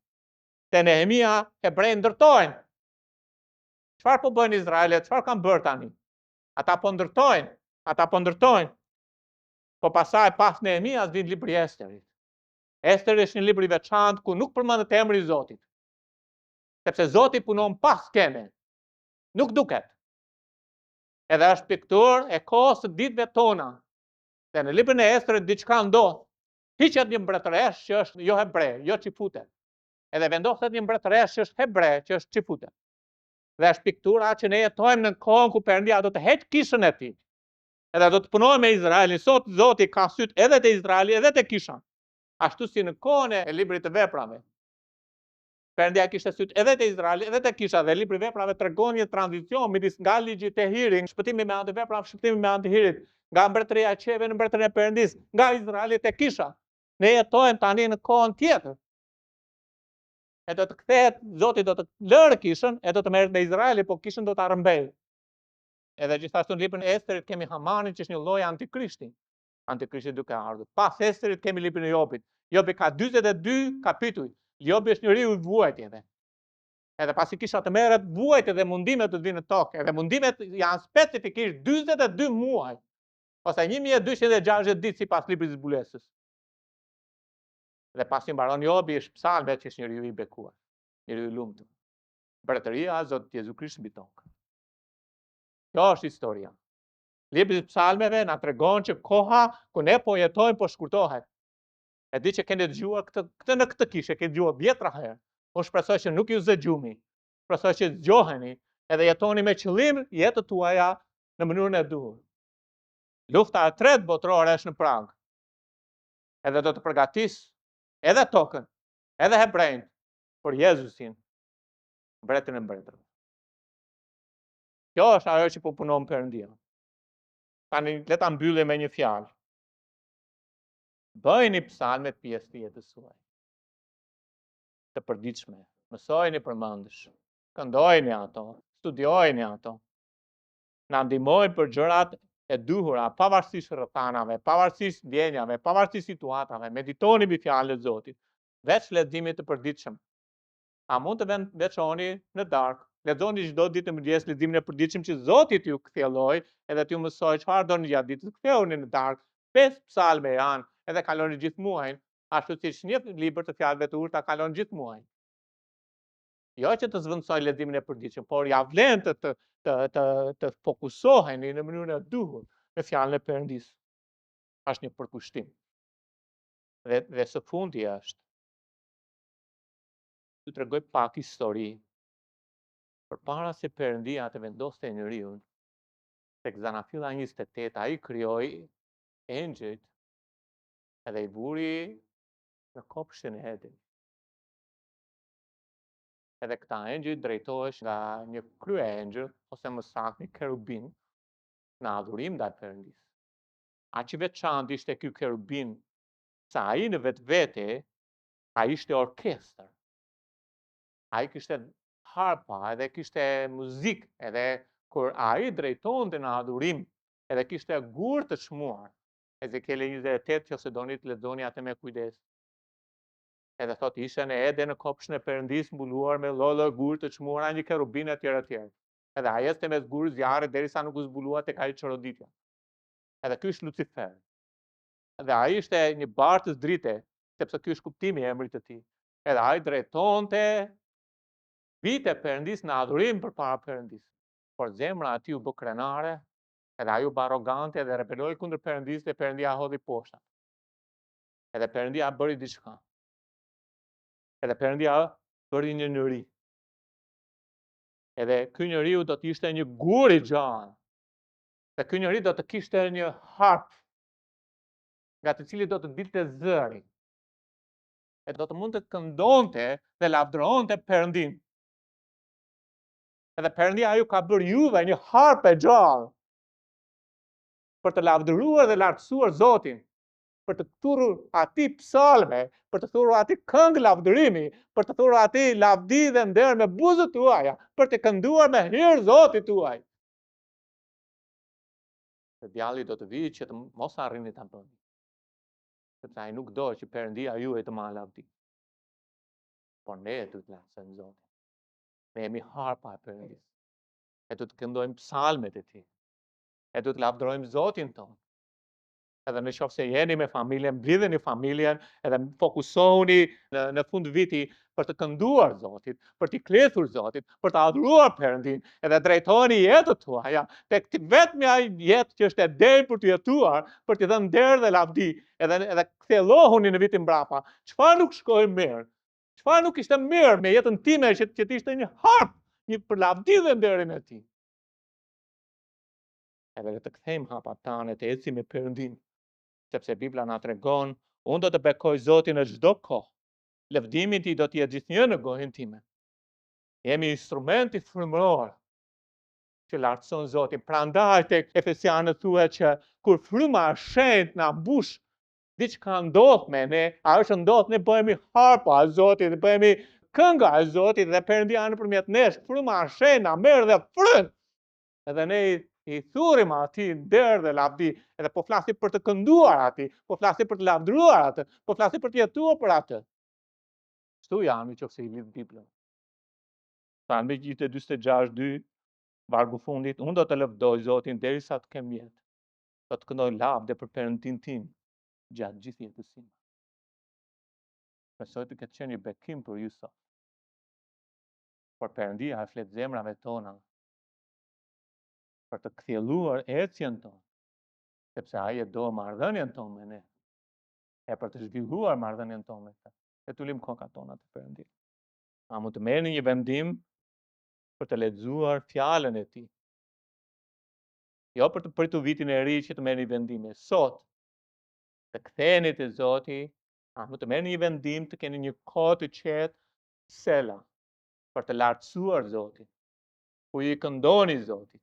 Te Nehemia hebrejt ndërtojnë. Çfarë po bëjnë Izraelit? Çfarë kanë bërë tani? Ata po ndërtojnë. Po pasaj pas Nehemias vjen libri i Esterit. Esteri është një libër i veçantë ku nuk përmendet emri i Zotit. Sepse Zoti punon pas skeme, nuk duket. Edhe është piktur e kohës së ditëve tona. Dhe në librin e Esterit diçka ndodh. Hiqet një mbretëresh që është jo hebre, jo çifute. Edhe vendoset një mbretëresh që është hebre, që është çifute. Dhe është piktura që ne jetojmë në kohën ku Perëndia do të heq kishën e tij. Edhe do të punojë me Izraelin. Sot Zoti ka syt edhe te Izraeli edhe te kisha. Ashtu si në kohën e librit të veprave. Perëndia kishte syt edhe te Izraeli edhe te kisha, dhe libri i veprave tregon një tranzicion midis nga ligji te hiri, shpëtimi me anë të veprave, shpëtimi me anë të hirit, nga mbretëria e qeve në mbretërinë e Perëndis, nga Izraeli te kisha. Ne jetojmë tani në kohën tjetër. E do të kthehet, Zoti do të lërë kishën, e do të merret me Izraeli, po kishën do ta rrëmbejë. Edhe gjithashtu në librin e Esterit kemi Hamanin, që është një lloj antikrishti. Antikrishti duke ardhur. Pas Esterit kemi librin e Jobit. Jobi ka 42 kapituj. Jobi është njeriu i vuajtjeve. Edhe pasi kisha të merret vuajtje dhe mundimet të vinë në tokë. Edhe mundimet janë specifikisht 42 muaj. Ose 1260 ditë sipas librit të zbulesës. Dhe pasi mbaron Jobi është psalme që është njeriu i bekuar, njeriu i lumtur. Mbretëria e Zotit Jezu Krisht mbi tokë. Kjo është historia. Libri i psalmeve na tregon që koha ku ne po jetojmë po shkurtohet. E di që keni dëgjuar këtë në këtë kishë, keni dëgjuar vjetra herë. Po shpresoj që nuk ju zë gjumi. Shpresoj që zgjoheni edhe jetoni me qëllim jetën tuaja në mënyrën e duhur. Lufta e tretë botërore është në prag. Edhe do të përgatis edhe tokën, edhe hebrejt për Jezusin, mbretin e mbretërve. Kjo është ajo që po punon Perëndia. Tani le ta mbyllim me një fjalë. Bëjni psalmet pjesë të jetës suaj. Të përditshme, mësojeni përmendësh, këndojeni ato, studiojeni ato. Na ndihmojnë për gjërat e duhura, pavarësisht rrethanave, pavarësisht ndjenjave, pavarësisht situatave. Meditoni mbi fjalën e Zotit, veç leximit të përditshëm. A mund të veçoni në darkë? Lexoni çdo ditë në mëngjes leximin e përditshëm që Zoti t'ju kthjelloj, edhe t'ju mësoj çfarë doni gjatë ditës. Kthehuni në darkë. 5 psalme janë, edhe kaloni gjithë muajin, ashtu siç një libër të fjalëve të urta kalon gjithë muajin. Jo që të zvendësoj leximin e përditshëm, por ja vlen të fokusoheni në mënyrën e duhur në fjalën e Perëndis. Është një përkushtim. Dhe së fundi është. Ju tregoj pak histori. Përpara se Perëndia të vendoste njeriu, tek Zanafilla 28 ai krijoi engjëjt edhe i vuri në kopshtin e Edenit. Edhe këta engjëj drejtohesh nga një kryengjëll, ose më saktë një kerubin, në adhurim ndaj Perëndis. Aq i veçantë ishte ky kerubin, sa ai në vetvete, ai ishte orkestër. Ai kishte harpa, edhe kishte muzikë, edhe kur ai drejtonte në adhurim, edhe kishte gur të çmuar. Ezekieli 28, nëse doni të lexoni atë me kujdes. Edhe thot ishte edhe në kopshtin e Perëndis mbuluar me lloj gur të çmuara, një kerubin etj etj. Edhe ai ecte mes gurë zjarrit derisa nuk u zbulua tek ai çoroditja. Edhe ky është Lucifer. Edhe ai ishte një bartës drite, sepse ky është kuptimi i emrit të tij. Edhe ai drejtonte vite Perëndis në adhurim përpara Perëndis. Por zemra e tij u bë krenare, edhe ai u bë arrogante dhe rebeloi kundër Perëndis dhe Perëndia hodhi poshta. Edhe Perëndia bëri diçka. Edhe Perëndia bëri një njeri. Edhe ky njeriu do të ishte një gur i gjallë. Dhe ky njeri do të kishte një harp, nga të cilit do të dilte zëri. E do të mund të këndonte dhe lavdëronte Perëndin. Edhe Perëndia ju ka bërë juve një harp e gjallë për të lavdëruar dhe lartësuar Zotin, për të thurur atij psalme, për të thurur atij këngë lavdërimi, për të thurur atij lavdi dhe nder me buzët tuaja, për të kënduar me hir Zotit tuaj. Dhe djalli do të vijë që të mos arrini ta bëni. Sepse ai nuk do që Perëndia juaj të marrë lavdi. Por ne duhet të lavdësojmë Zotin. Ne jemi harpa e Perëndis. E duhet të këndojmë psalmet e tij. E duhet të lavdërojmë Zotin tonë. Edhe në qoftë se jeni me familjen, mblidheni familjen, edhe fokusohuni në fund viti për të kënduar Zotit, për t'i klethur Zotit, për të adhuruar Perëndin, edhe drejtoheni jetët tuaja tek vetëm ai jetë që është e drejtë për të jetuar, për t'i dhënë nder dhe lavdi, edhe kthjellohuni në vitin mbrapa. Çfarë nuk shkoi mirë? Çfarë nuk ishte mirë me jetën time që të ishte një harp, një për lavdi dhe nderin e tij? Edhe të kthejmë hapat tane, të ecim me Perëndin. Sepse Bibla na tregon, unë do të bekoj Zotin në çdo kohë. Lëvdimi i tij do të jetë gjithnjë në gojën time. Jemi instrumenti frymëror që lartëson Zotin. Prandaj tek Efesianët thuhet që kur fryma e shenjtë na mbush, diçka ndodh me ne, ajo që ndodh, ne bëhemi harpa e Zotit, bëhemi kënga e Zotit dhe Perëndia nëpërmjet nesh, fryma e shenjtë na merr dhe fryn. Edhe ne i thurim atij nder dhe lavdi, edhe po flasim për të kënduar atij, po flasim për të lavdëruar atë, po flasim për të jetuar për atë. Kështu janë nëse i lidh Biblën. Psalmi 46:2, vargu fundit, unë do të lëvdoj Zotin derisa të kem jetë. Do të këndoj lavde për Perëndin tim gjatë gjithë jetës sime. Besoj të ketë qenë një bekim për ju sot. Por Perëndia e flet zemrave tona për të kthjelluar ecjen tonë, sepse ai e do marrëdhënien tonë me ne, e për të zhvilluar marrëdhënien tonë me ta, e tulim kokat tona të Perëndis. A mund të merrni një vendim për të lexuar fjalën e tij? Jo për të pritur vitin e ri që të merrni vendime. Sot, të ktheheni te Zoti, a mund të merrni një vendim të keni një kohë të qetë, sela, për të lartësuar Zotin, ku i këndoni Zotit,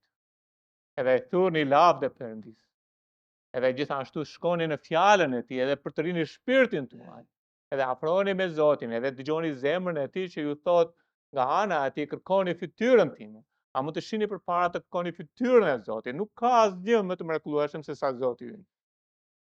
edhe e thurni lavde Perëndis. Edhe gjithashtu shkoni në fjalën e tij edhe për të rini shpirtin tuaj. Edhe afroheni me Zotin, edhe dëgjoni zemrën e tij që ju thot nga ana e tij kërkoni fytyrën time. A mund të shihni përpara të kërkoni fytyrën e Zotit? Nuk ka asgjë më të mrekullueshëm se sa Zoti ynë.